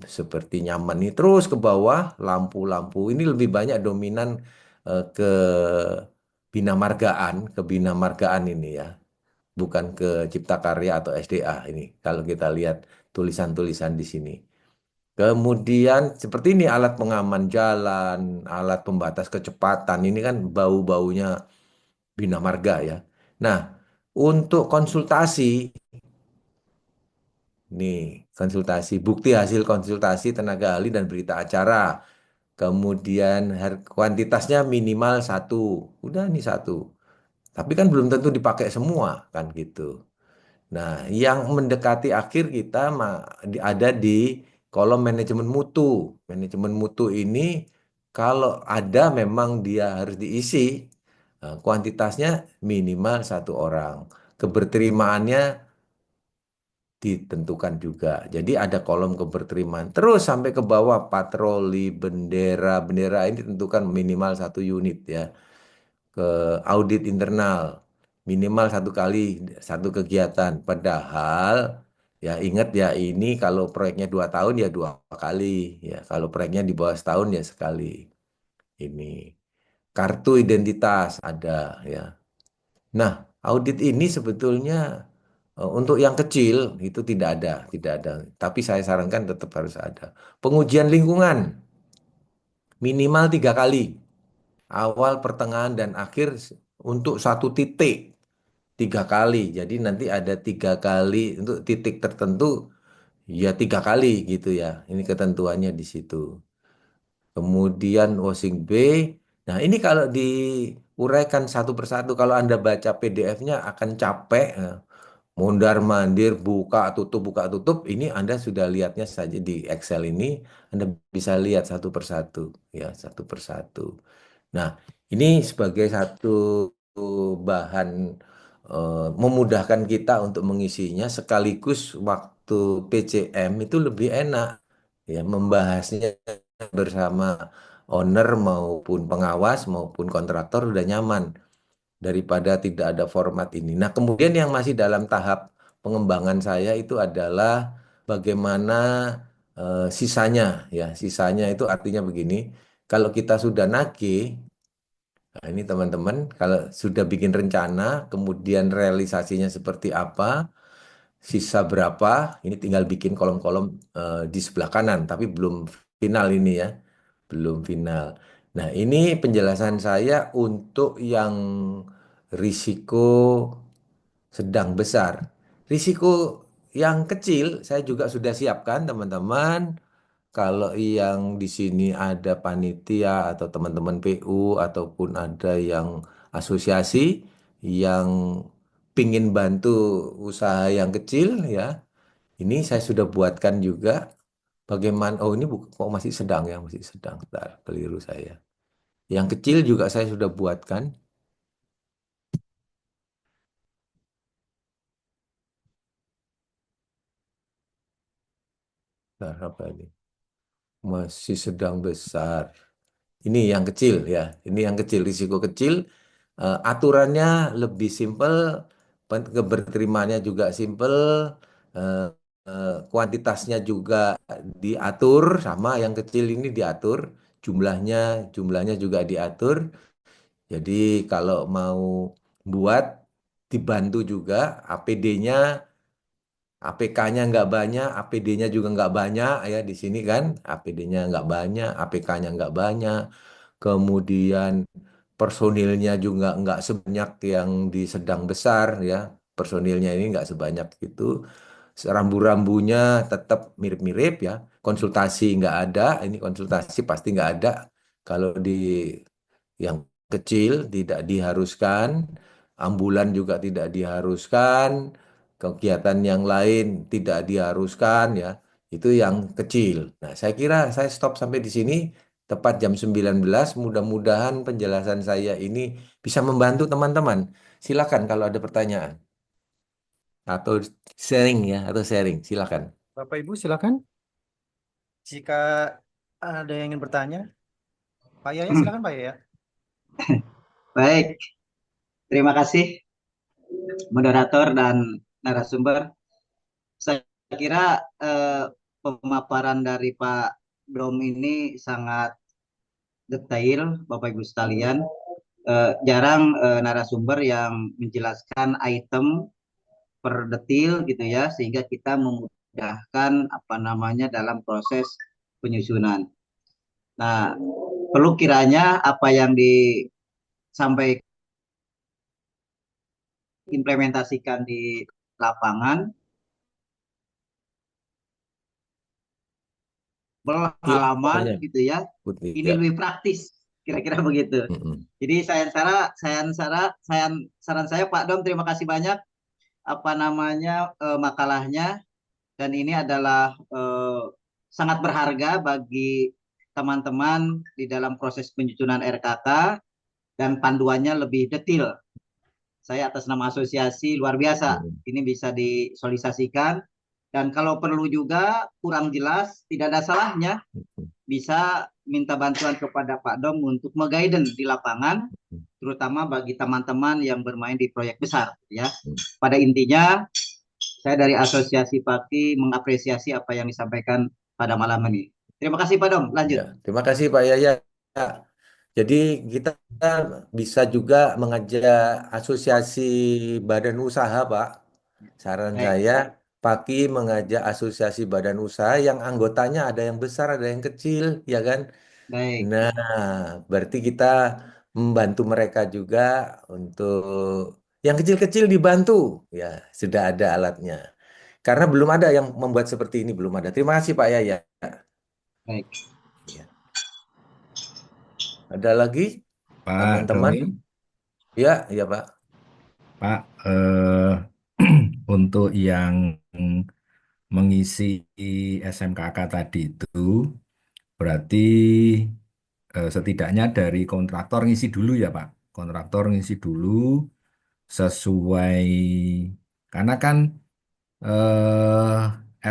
seperti nyaman ini. Terus ke bawah, lampu-lampu. Ini lebih banyak dominan ke Bina Margaan, ke Bina Margaan ini ya bukan ke Cipta Karya atau SDA ini. Kalau kita lihat tulisan-tulisan di sini. Kemudian seperti ini alat pengaman jalan, alat pembatas kecepatan. Ini kan bau-baunya Bina Marga ya. Nah, untuk konsultasi, nih konsultasi, bukti hasil konsultasi tenaga ahli dan berita acara. Kemudian kuantitasnya minimal satu. Udah nih satu. Tapi kan belum tentu dipakai semua kan gitu. Nah, yang mendekati akhir kita ada di kolom manajemen mutu. Manajemen mutu ini kalau ada memang dia harus diisi. Kuantitasnya minimal satu orang. Keberterimaannya ditentukan juga. Jadi ada kolom keberterimaan. Terus sampai ke bawah patroli, bendera. Bendera ini tentukan minimal satu unit ya ke audit internal minimal satu kali satu kegiatan. Padahal ya ingat ya ini kalau proyeknya 2 tahun ya 2 kali ya kalau proyeknya di bawah setahun ya sekali. Ini kartu identitas ada ya. Nah audit ini sebetulnya untuk yang kecil itu tidak ada. Tapi saya sarankan tetap harus ada. Pengujian lingkungan minimal 3 kali awal, pertengahan, dan akhir untuk satu titik 3 kali. Jadi nanti ada 3 kali untuk titik tertentu ya 3 kali gitu ya. Ini ketentuannya di situ. Kemudian washing bay. Nah ini kalau diuraikan satu persatu, kalau Anda baca PDF-nya akan capek. mondar-mandir, buka tutup, ini Anda sudah lihatnya saja di Excel ini, Anda bisa lihat satu persatu, ya, satu persatu. Nah, ini sebagai satu bahan memudahkan kita untuk mengisinya, sekaligus waktu PCM itu lebih enak, ya, membahasnya bersama owner maupun pengawas maupun kontraktor udah nyaman daripada tidak ada format ini. Nah, kemudian yang masih dalam tahap pengembangan saya itu adalah bagaimana sisanya, ya. Sisanya itu artinya begini, kalau kita sudah nagih, nah ini teman-teman, kalau sudah bikin rencana, kemudian realisasinya seperti apa, sisa berapa, ini tinggal bikin kolom-kolom di sebelah kanan, tapi belum final ini ya, belum final. Nah, ini penjelasan saya untuk yang risiko sedang besar. Risiko yang kecil saya juga sudah siapkan, teman-teman. Kalau yang di sini ada panitia atau teman-teman PU ataupun ada yang asosiasi yang pingin bantu usaha yang kecil, ya, ini saya sudah buatkan juga bagaimana. Oh, ini kok masih sedang, ya, masih sedang. Bentar, keliru saya. Yang kecil juga saya sudah buatkan. Bentar, apa ini? Masih sedang besar. Ini yang kecil, ya. Ini yang kecil, risiko kecil. Aturannya lebih simpel, keberterimaannya juga simpel, eh, kuantitasnya juga diatur, sama yang kecil ini diatur, jumlahnya jumlahnya juga diatur. Jadi kalau mau buat dibantu juga, APD-nya, APK-nya nggak banyak, APD-nya juga nggak banyak, ya, di sini kan, APD-nya nggak banyak, APK-nya nggak banyak. Kemudian personilnya juga nggak sebanyak yang di sedang besar, ya. Personilnya ini nggak sebanyak itu. Rambu-rambunya tetap mirip-mirip, ya. Konsultasi nggak ada, ini konsultasi pasti nggak ada. Kalau di yang kecil tidak diharuskan, ambulan juga tidak diharuskan, kegiatan yang lain tidak diharuskan, ya. Itu yang kecil. Nah, saya kira saya stop sampai di sini tepat jam 19. Mudah-mudahan penjelasan saya ini bisa membantu teman-teman. Silakan kalau ada pertanyaan atau sharing, ya, atau sharing. Silakan. Bapak Ibu silakan. Jika ada yang ingin bertanya, Pak Yaya silakan Pak Yaya. Baik, terima kasih moderator dan narasumber. Saya kira pemaparan dari Pak Dom ini sangat detail, Bapak Ibu sekalian. Jarang narasumber yang menjelaskan item per detil gitu ya, sehingga kita memudahkan apa namanya dalam proses penyusunan. Nah, perlu kiranya apa yang disampaikan implementasikan di lapangan Iya, pengalaman banyak. gitu ya. Putih, Ini ya. lebih praktis, kira-kira begitu. Mm-mm. Jadi saran saya Pak Dom, terima kasih banyak apa namanya makalahnya, dan ini adalah sangat berharga bagi teman-teman di dalam proses penyusunan RKK, dan panduannya lebih detail. Saya atas nama asosiasi luar biasa Mm-mm. ini bisa disosialisasikan, dan kalau perlu juga kurang jelas tidak ada salahnya bisa minta bantuan kepada Pak Dom untuk nge-guidance di lapangan, terutama bagi teman-teman yang bermain di proyek besar, ya. Pada intinya saya dari Asosiasi Paki mengapresiasi apa yang disampaikan pada malam ini. Terima kasih Pak Dom, lanjut. Ya, terima kasih Pak Yaya. Jadi kita bisa juga mengajak asosiasi badan usaha, Pak. Saran Baik, saya, Paki mengajak asosiasi badan usaha yang anggotanya ada yang besar, ada yang kecil, ya kan? baik. Nah, berarti kita membantu mereka juga untuk yang kecil-kecil dibantu, ya, sudah ada alatnya. Karena belum ada yang membuat seperti ini, belum ada. Terima kasih Pak Yaya. Baik. Ya. Ada lagi Pak teman-teman? Doni, Ya, ya Pak. Pak, untuk yang mengisi SMKK tadi itu berarti setidaknya dari kontraktor ngisi dulu ya Pak. Kontraktor ngisi dulu sesuai karena kan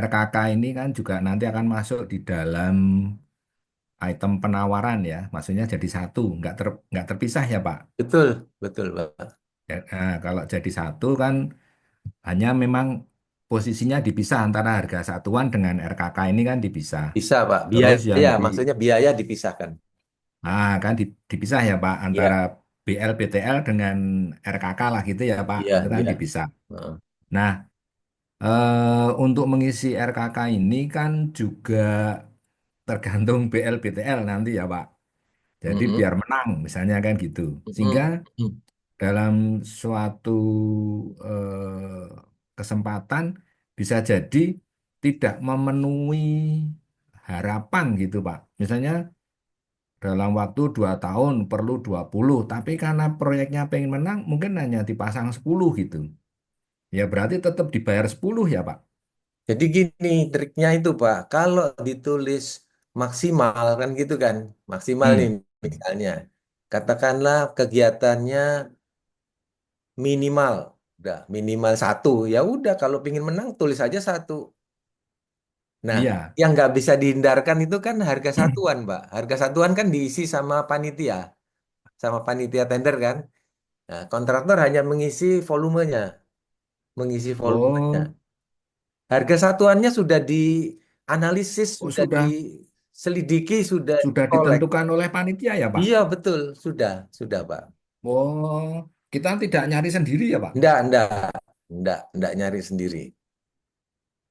RKK ini kan juga nanti akan masuk di dalam item penawaran ya. Maksudnya jadi satu, nggak terpisah ya Pak. Betul, betul, Pak. Ya, nah, kalau jadi satu kan hanya memang posisinya dipisah antara harga satuan dengan RKK ini kan dipisah. Bisa, Pak. Terus yang Biaya, di maksudnya biaya dipisahkan. kan dipisah ya Pak antara Iya, BL BTL dengan RKK lah gitu ya Pak. iya, Itu kan iya. dipisah. Heeh. Nah, untuk mengisi RKK ini kan juga tergantung BL BTL nanti ya Pak. Jadi Mm-mm, biar menang misalnya kan gitu. Sehingga mm-mm, mm. dalam suatu kesempatan bisa jadi tidak memenuhi harapan gitu Pak. Misalnya dalam waktu 2 tahun perlu 20, tapi karena proyeknya pengen menang mungkin hanya dipasang 10 gitu. Ya berarti tetap dibayar 10 ya Pak. Jadi gini triknya itu, Pak. Kalau ditulis maksimal kan gitu kan. Maksimal nih Hmm. misalnya. Katakanlah kegiatannya minimal. Udah, minimal satu. Ya udah, kalau pingin menang tulis aja satu. Nah, Iya. yang nggak bisa dihindarkan itu kan harga satuan, Pak. Harga satuan kan diisi sama panitia tender kan. Nah, kontraktor hanya mengisi volumenya. Oh, Harga satuannya sudah dianalisis, oh, sudah diselidiki, sudah sudah kolek. ditentukan oleh panitia ya Pak. Iya, betul, sudah, Pak. Oh, kita tidak nyari sendiri ya Pak. Enggak nyari sendiri.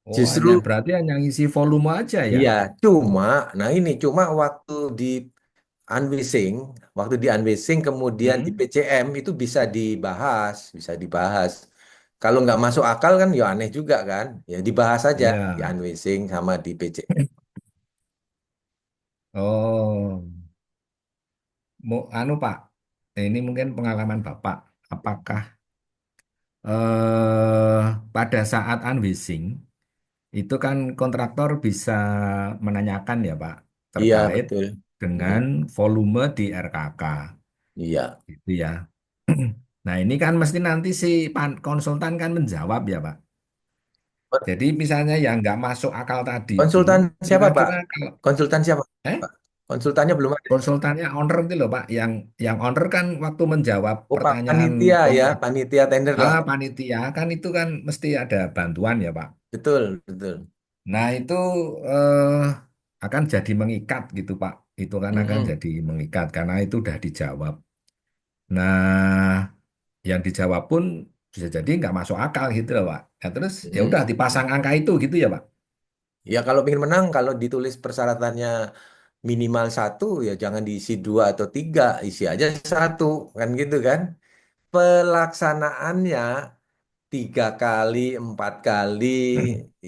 Oh, hanya Justru berarti hanya ngisi volume aja ya. iya, cuma waktu di unwissing, kemudian di Hmm. PCM itu bisa dibahas. Kalau nggak masuk akal kan ya aneh juga kan. Ya dibahas aja di Iya. unwissing sama di PCM. Oh, anu Pak, ini mungkin pengalaman Bapak. Apakah pada saat unwissing itu kan kontraktor bisa menanyakan ya Pak Iya, terkait betul. dengan Mm, volume di RKK, iya. gitu ya. Nah, ini kan mesti nanti si konsultan kan menjawab ya Pak. Jadi misalnya yang nggak masuk akal tadi itu, Konsultan siapa, Pak? kira-kira kalau Konsultan siapa, eh Pak? Konsultannya belum ada. konsultannya owner itu loh Pak, yang owner kan waktu menjawab Oh, pertanyaan panitia ya, kontrak, panitia tender lah. panitia kan itu kan mesti ada bantuan ya Pak. Betul, betul. Nah itu eh, akan jadi mengikat gitu Pak, itu kan akan Mm-mm, jadi mengikat karena itu udah dijawab. Nah yang dijawab pun bisa jadi nggak masuk akal gitu loh Pak. Ya, terus ya mm-mm. udah dipasang angka itu gitu ya Pak. Ya kalau ingin menang, kalau ditulis persyaratannya minimal satu, ya jangan diisi dua atau tiga, isi aja satu, kan gitu kan? Pelaksanaannya 3 kali, 4 kali,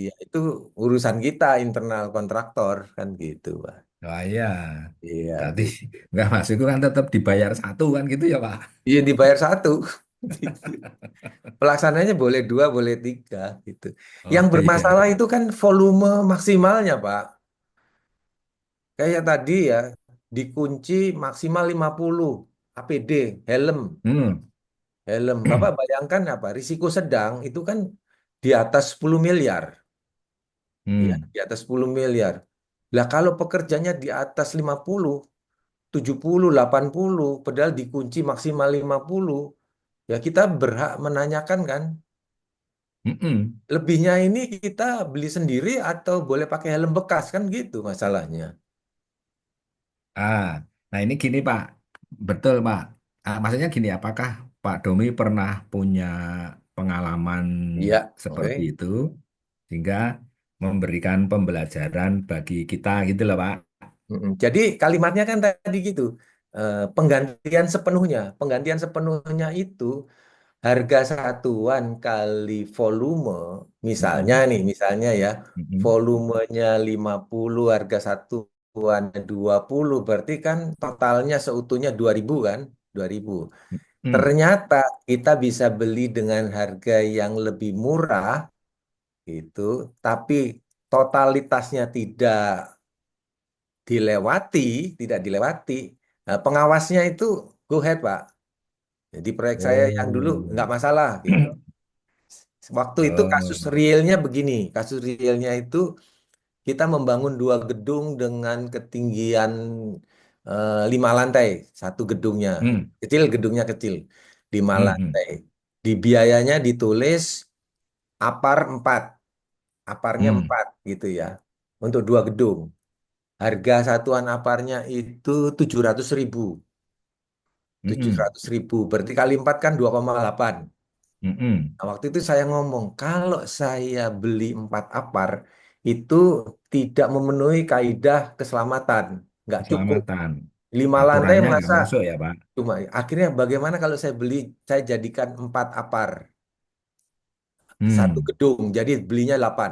ya itu urusan kita internal kontraktor, kan gitu, Pak. Wah iya, Iya, berarti gitu. nggak masukku kan tetap dibayar satu kan gitu ya Pak. Iya dibayar satu, gitu. Pelaksananya boleh dua, boleh tiga, gitu. Yang Oh iya bermasalah iya. itu kan volume maksimalnya, Pak. Kayak tadi ya, dikunci maksimal 50 APD, helm. Hmm. Helm. Bapak bayangkan apa? Risiko sedang itu kan di atas 10 miliar. Ya, Hmm. di atas 10 miliar. Lah kalau pekerjanya di atas 50, 70, 80, padahal dikunci maksimal 50, ya kita berhak menanyakan kan, Mm-mm. lebihnya ini kita beli sendiri atau boleh pakai helm bekas kan gitu masalahnya. Ah, nah ini gini Pak, betul Pak. Maksudnya gini, apakah Pak Domi pernah punya pengalaman Iya, seperti oke. itu sehingga memberikan pembelajaran bagi kita gitu loh Pak. Mm-mm. Jadi kalimatnya kan tadi gitu, penggantian sepenuhnya itu harga satuan kali volume, Mm-mm. misalnya ya, Mm-mm. volumenya 50, harga satuan 20, berarti kan totalnya seutuhnya 2000 kan, 2000. Hmm. Ternyata kita bisa beli dengan harga yang lebih murah gitu, tapi totalitasnya dilewati, tidak dilewati. Nah, pengawasnya itu go ahead, Pak. Jadi proyek saya yang dulu Oh. nggak masalah gitu. Waktu itu kasus Oh. realnya begini, kasus realnya itu kita membangun dua gedung dengan ketinggian 5 lantai, satu gedungnya. Hmm. Kecil, gedungnya kecil, lima Hmm. Hmm. lantai. Di biayanya ditulis apar 4, aparnya Hmm. 4 gitu ya. Untuk dua gedung. Harga satuan aparnya itu 700.000. tujuh Hmm. ratus ribu, berarti kali 4 kan 2,8. Hmm. Hmm. Nah, waktu itu saya ngomong, kalau saya beli 4 apar, itu tidak memenuhi kaidah keselamatan. Nggak cukup. Keselamatan. 5 lantai Aturannya nggak masa masuk ya, Pak? cuma. Akhirnya bagaimana kalau saya jadikan 4 apar. Satu Hmm. gedung, jadi belinya 8.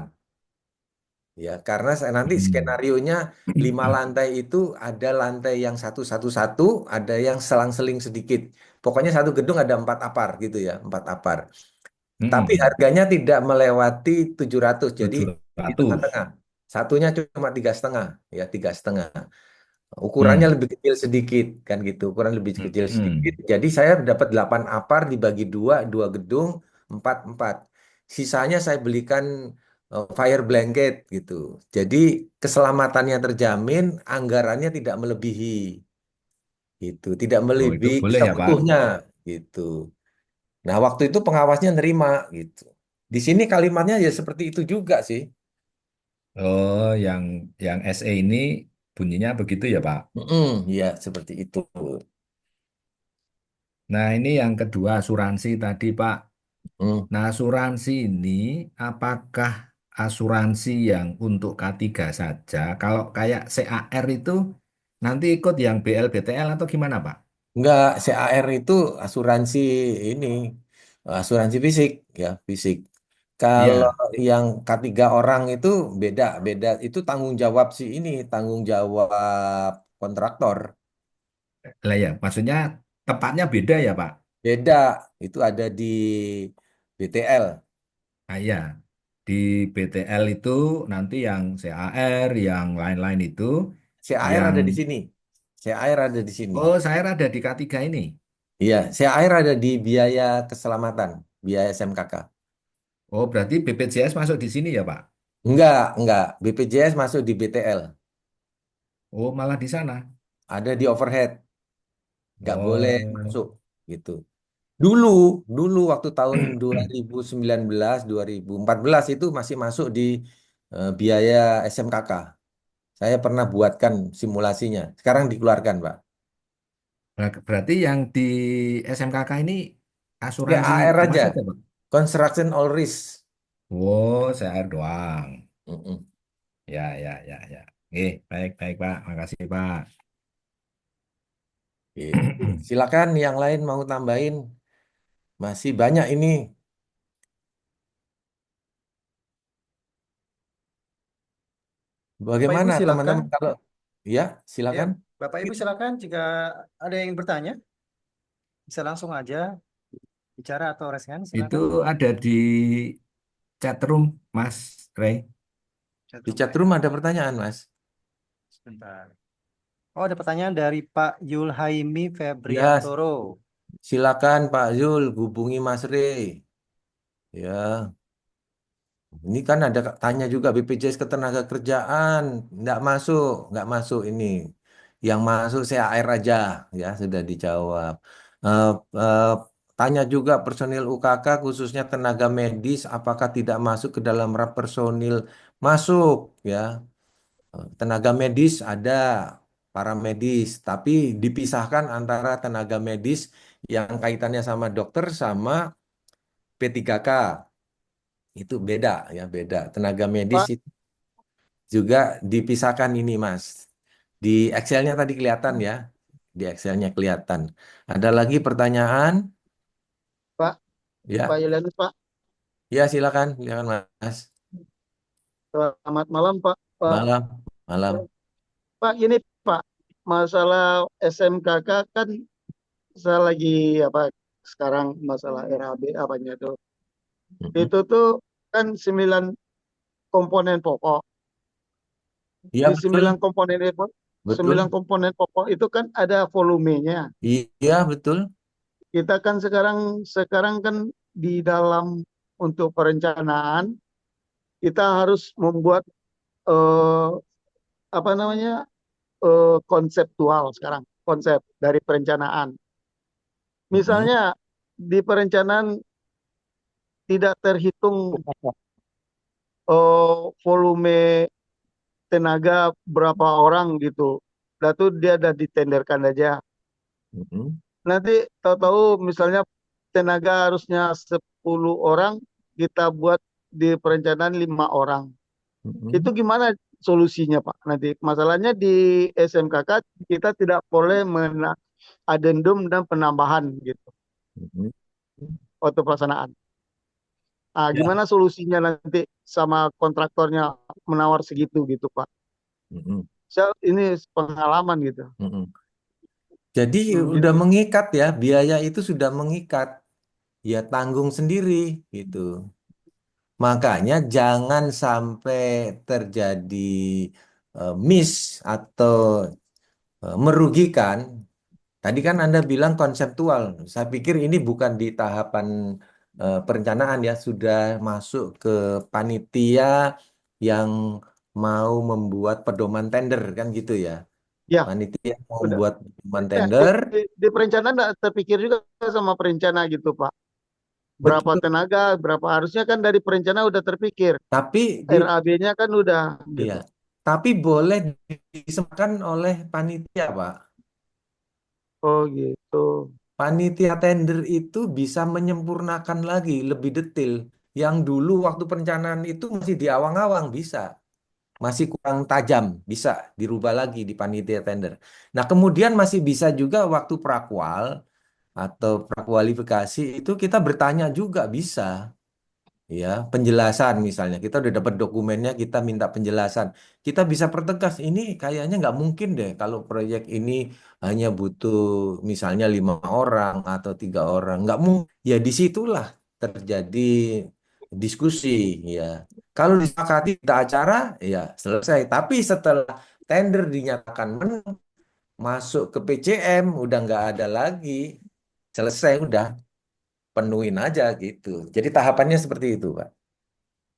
Ya, karena nanti Hmm. skenarionya 5 lantai itu ada lantai yang satu, ada yang selang-seling sedikit. Pokoknya satu gedung ada 4 apar gitu ya, 4 apar. Tapi Hmm. harganya tidak melewati 700, jadi tujuh di ratus. tengah-tengah. Satunya cuma 3,5, ya 3,5. Ukurannya Hmm. lebih kecil sedikit, kan gitu. Ukuran lebih kecil sedikit. Hmm. Jadi saya dapat 8 apar dibagi dua, dua gedung, 4-4. Sisanya saya belikan fire blanket gitu. Jadi keselamatannya terjamin, anggarannya tidak melebihi gitu, tidak Oh, itu melebihi boleh ya, Pak? seutuhnya gitu. Nah, waktu itu pengawasnya nerima gitu. Di sini kalimatnya ya seperti itu juga sih. Oh, yang SE ini bunyinya begitu ya, Pak? Ya, seperti itu. Nah, ini yang kedua asuransi tadi, Pak. Mm. Nah, asuransi ini apakah asuransi yang untuk K3 saja? Kalau kayak CAR itu nanti ikut yang BLBTL atau gimana, Pak? Enggak, CAR itu asuransi ini, asuransi fisik ya, fisik. Kalau Iya, yang K3 orang itu beda, beda. Itu tanggung jawab si ini, tanggung jawab kontraktor. lah ya, maksudnya tepatnya beda ya, Pak? Beda, itu ada di BTL. Nah, iya, di BTL itu nanti yang CAR, yang lain-lain itu, CAR yang ada di sini. CAR ada di sini. oh, saya ada di K3 ini. Iya, CAR ada di biaya keselamatan, biaya SMKK. Oh, berarti BPJS masuk di sini ya, Pak? Enggak. BPJS masuk di BTL. Oh, malah di sana. Ada di overhead. Nggak boleh Oh, masuk gitu. Dulu, dulu waktu tahun 2019, 2014 itu masih masuk di biaya SMKK. Saya pernah buatkan simulasinya. Sekarang dikeluarkan, Pak. berarti yang di SMKK ini asuransi CAR apa aja. saja, Pak? Construction All Risk. Oh, CR doang. Mm-mm. Ya, ya, ya, ya. Baik, baik, Pak. Makasih, Pak. Gitu. Silakan yang lain mau tambahin. Masih banyak ini. Bapak Ibu Bagaimana silakan. teman-teman kalau ya, Ya, silakan. Bapak Ibu silakan jika ada yang bertanya bisa langsung aja bicara atau raise hand Itu silakan. ada di chat room, Mas Rey. Di Chatroom chat ya. room ada pertanyaan, Mas. Sebentar. Oh, ada pertanyaan dari Pak Yulhaimi Ya, Febriantoro. silakan Pak Zul hubungi Mas Rey. Ya, ini kan ada tanya juga BPJS Ketenagakerjaan, nggak masuk ini. Yang masuk CAR aja, ya sudah dijawab. Eh, eh, Tanya juga personil UKK khususnya tenaga medis, apakah tidak masuk ke dalam rap personil? Masuk, ya. Tenaga medis ada, para medis, tapi dipisahkan antara tenaga medis yang kaitannya sama dokter sama P3K. Itu beda ya, beda. Tenaga medis Pak, itu juga dipisahkan ini, Mas. Di Excelnya tadi kelihatan ya. Di Excelnya kelihatan. Ada lagi pertanyaan? Pak, Pak Ya, Yulianus, Pak. ya silakan, silakan Mas. Selamat malam, Pak. Pak, Malam, malam. Pak, ini Pak, masalah SMKK kan saya lagi apa sekarang masalah RHB apanya itu. Mm-mm. Itu tuh kan 9 komponen pokok. Iya Di betul, 9 betul. komponen pokok itu kan ada volumenya. Iya betul. Kita kan sekarang kan di dalam untuk perencanaan kita harus membuat eh, apa namanya konseptual sekarang, konsep dari perencanaan. Mm-mm. Misalnya di perencanaan tidak terhitung volume tenaga berapa orang gitu. Lalu dia ada ditenderkan aja. Mm-mm. Nanti tahu-tahu misalnya tenaga harusnya 10 orang, kita buat di perencanaan 5 orang. Itu Mm-mm. gimana solusinya, Pak? Nanti masalahnya di SMKK kita tidak boleh adendum dan penambahan gitu Mm-mm. waktu pelaksanaan. Ah, Ya. gimana solusinya nanti sama kontraktornya menawar segitu gitu, Pak? Mm-mm. Ini pengalaman gitu. Mm-mm. Jadi udah Gitu. mengikat ya, biaya itu sudah mengikat, ya tanggung sendiri gitu. Makanya jangan sampai terjadi miss atau merugikan. Tadi kan Anda bilang konseptual. Saya pikir ini bukan di tahapan perencanaan ya, sudah masuk ke panitia yang mau membuat pedoman tender kan gitu ya. Ya, Panitia mau udah. membuat pedoman Ya, di, tender, di perencanaan nggak terpikir juga sama perencana gitu, Pak. Berapa betul. tenaga, berapa harusnya kan dari perencana udah terpikir. Tapi di RAB-nya kan udah Iya, gitu. tapi boleh disemakan oleh panitia, Pak. Oh gitu. Panitia tender itu bisa menyempurnakan lagi, lebih detail. Yang dulu waktu perencanaan itu masih di awang-awang bisa, masih kurang tajam, bisa dirubah lagi di panitia tender. Nah, kemudian masih bisa juga waktu prakwal atau prakualifikasi itu kita bertanya juga bisa. Ya, penjelasan misalnya kita udah dapat dokumennya, kita minta penjelasan, kita bisa pertegas ini kayaknya nggak mungkin deh kalau proyek ini hanya butuh misalnya 5 orang atau 3 orang, nggak mungkin ya, disitulah terjadi diskusi. Ya, kalau disepakati kita acara ya selesai, tapi setelah tender dinyatakan menang, masuk ke PCM udah nggak ada lagi, selesai udah, penuhin aja gitu, jadi tahapannya seperti itu Pak.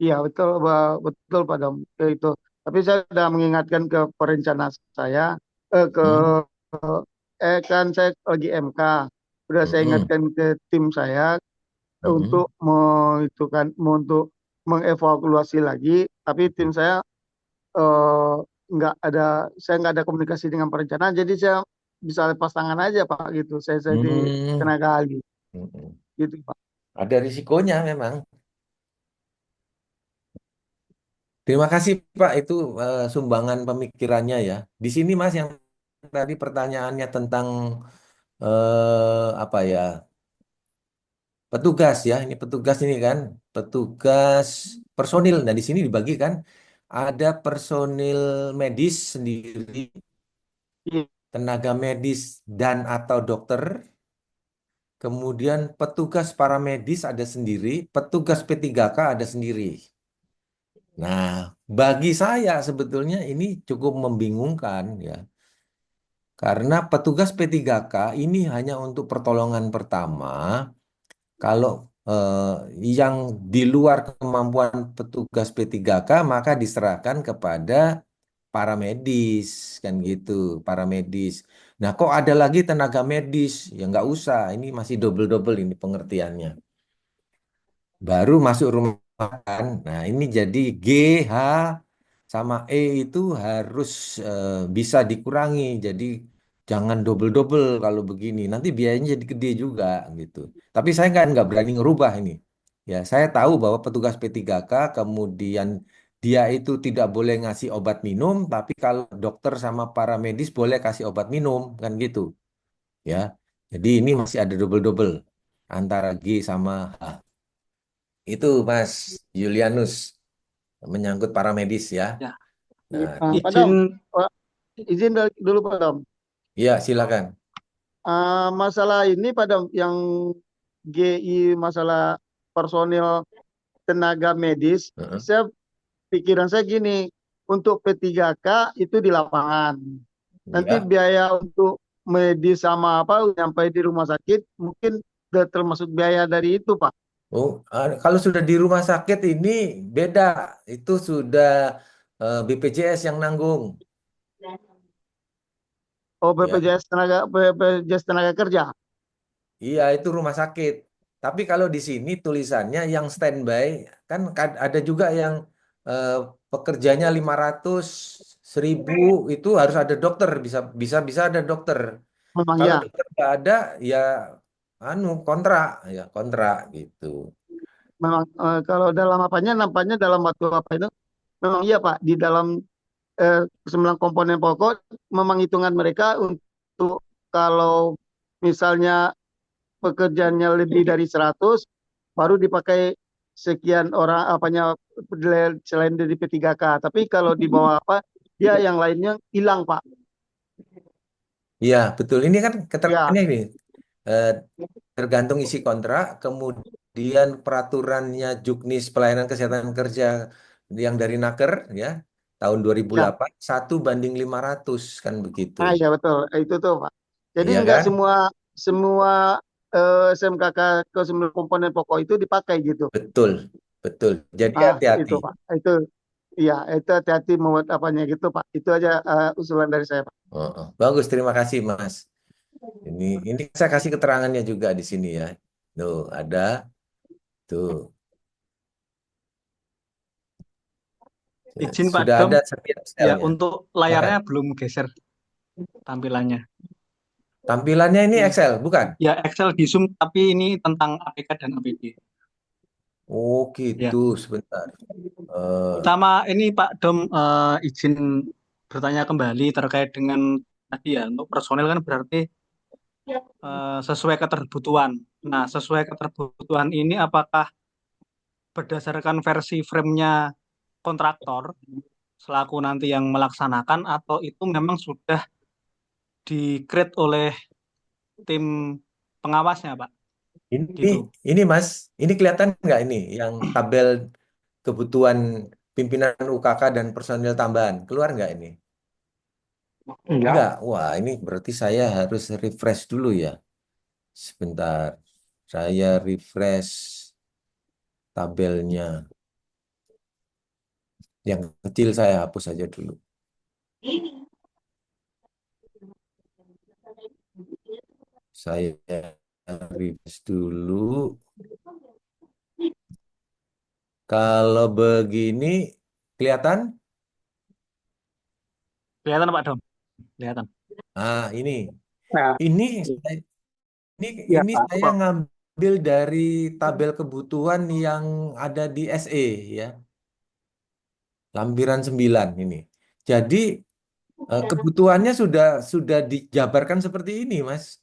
Iya betul, betul Pak Dom. Itu. Tapi saya sudah mengingatkan ke perencana saya, ke Hmm. kan saya lagi MK. Sudah saya Mm-mm. ingatkan ke tim saya untuk Mm-mm. itu kan untuk mengevaluasi lagi. Tapi tim saya eh, nggak ada, saya nggak ada komunikasi dengan perencanaan. Jadi saya bisa lepas tangan aja Pak gitu. Saya di Hmm. tenaga ahli Mm-mm. gitu Pak. Ada risikonya memang. Terima kasih Pak, itu sumbangan pemikirannya ya. Di sini Mas yang tadi pertanyaannya tentang apa ya, petugas ya. Ini petugas ini kan, petugas personil. Nah di sini dibagi kan, ada personil medis sendiri, Iya, tenaga medis dan atau dokter. Kemudian petugas paramedis ada sendiri, petugas P3K ada sendiri. Nah, bagi saya sebetulnya ini cukup membingungkan ya. Karena petugas P3K ini hanya untuk pertolongan pertama. Kalau yang di luar kemampuan petugas P3K maka diserahkan kepada paramedis kan gitu, paramedis. Nah, kok ada lagi tenaga medis? Ya nggak usah, ini masih double-double ini pengertiannya. Baru masuk rumah makan. Nah, ini jadi G, H, sama E itu harus bisa dikurangi. Jadi jangan double-double kalau begini. Nanti biayanya jadi gede juga gitu. Tapi saya nggak berani ngerubah ini. Ya, saya tahu bahwa petugas P3K kemudian dia itu tidak boleh ngasih obat minum, tapi kalau dokter sama paramedis boleh kasih obat minum, kan gitu. Ya, jadi ini masih ada double-double antara G sama H. Itu Mas Julianus menyangkut paramedis ya. Ya, Nah, Pak Dom, izin Pak, izin dulu Pak Dom. iya silakan. Masalah ini pada yang GI masalah personil tenaga medis, Heeh. saya pikiran saya gini, untuk P3K itu di lapangan. Nanti Ya. biaya untuk medis sama apa sampai di rumah sakit mungkin udah termasuk biaya dari itu, Pak. Oh, kalau sudah di rumah sakit ini beda. Itu sudah BPJS yang nanggung. Oh, Ya. BPJS tenaga kerja. Iya, itu rumah sakit. Tapi kalau di sini tulisannya yang standby, kan ada juga yang eh, pekerjanya 500.000 itu harus ada dokter, bisa bisa bisa ada dokter. Memang Kalau ya. dokter nggak ada, ya kontrak, ya kontrak gitu. Memang kalau dalam apanya nampaknya dalam waktu apa itu memang iya Pak di dalam 9 komponen pokok memang hitungan mereka untuk kalau misalnya pekerjaannya lebih dari 100 baru dipakai sekian orang apanya selain dari P3K. Tapi kalau di bawah apa dia yang lainnya hilang Pak. Iya, betul. Ini kan Ya, keterangannya ini. Eh, Tergantung isi kontrak, kemudian peraturannya Juknis Pelayanan Kesehatan Kerja yang dari Naker ya tahun ya. 2008 1:500 kan begitu. Ah ya betul. Itu tuh Pak. Jadi Iya enggak kan? semua semua SMKK ke 9 komponen pokok itu dipakai gitu. Betul, betul. Jadi Ah, hati-hati. itu Pak. Itu iya, itu hati-hati membuat apanya gitu Pak. Itu aja usulan dari saya Pak. Oh, oh. Bagus, terima kasih Mas. Ini saya kasih keterangannya juga di sini ya. Tuh, ada tuh. Izin Pak Sudah Dom, ada setiap ya selnya. untuk Silakan. layarnya belum geser tampilannya. Tampilannya ini Ya, Excel, bukan? ya Excel di Zoom, tapi ini tentang APK dan APD. Oh, Ya, gitu. Sebentar. Eh, sama ini Pak Dom, izin bertanya kembali terkait dengan tadi ya, untuk personel kan berarti sesuai keterbutuhan. Nah, sesuai keterbutuhan ini apakah berdasarkan versi frame-nya kontraktor selaku nanti yang melaksanakan atau itu memang sudah di-create oleh tim pengawasnya, Pak? Ini, Gitu. ini Mas, ini kelihatan nggak ini yang tabel kebutuhan pimpinan UKK dan personil tambahan keluar nggak ini? Enggak. Nggak. Wah, ini berarti saya harus refresh dulu ya. Sebentar, saya refresh tabelnya. Yang kecil saya hapus saja dulu. Saya refresh dulu. Kalau begini kelihatan? Kelihatan, Pak Dom? Kelihatan. Ah, ini. Nah, Ini Ini, ya ini Pak. saya ngambil dari tabel kebutuhan yang ada di SE ya, lampiran 9 ini. Jadi kebutuhannya sudah dijabarkan seperti ini, Mas.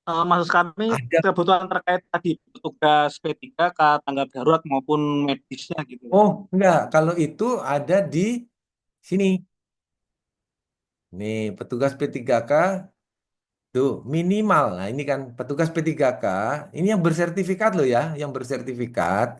Maksud kami Ada. kebutuhan terkait tadi petugas P3K, tanggap darurat maupun medisnya gitu. Oh, enggak. Kalau itu ada di sini. Nih, petugas P3K tuh minimal. Nah, ini kan petugas P3K, ini yang bersertifikat loh ya, yang bersertifikat.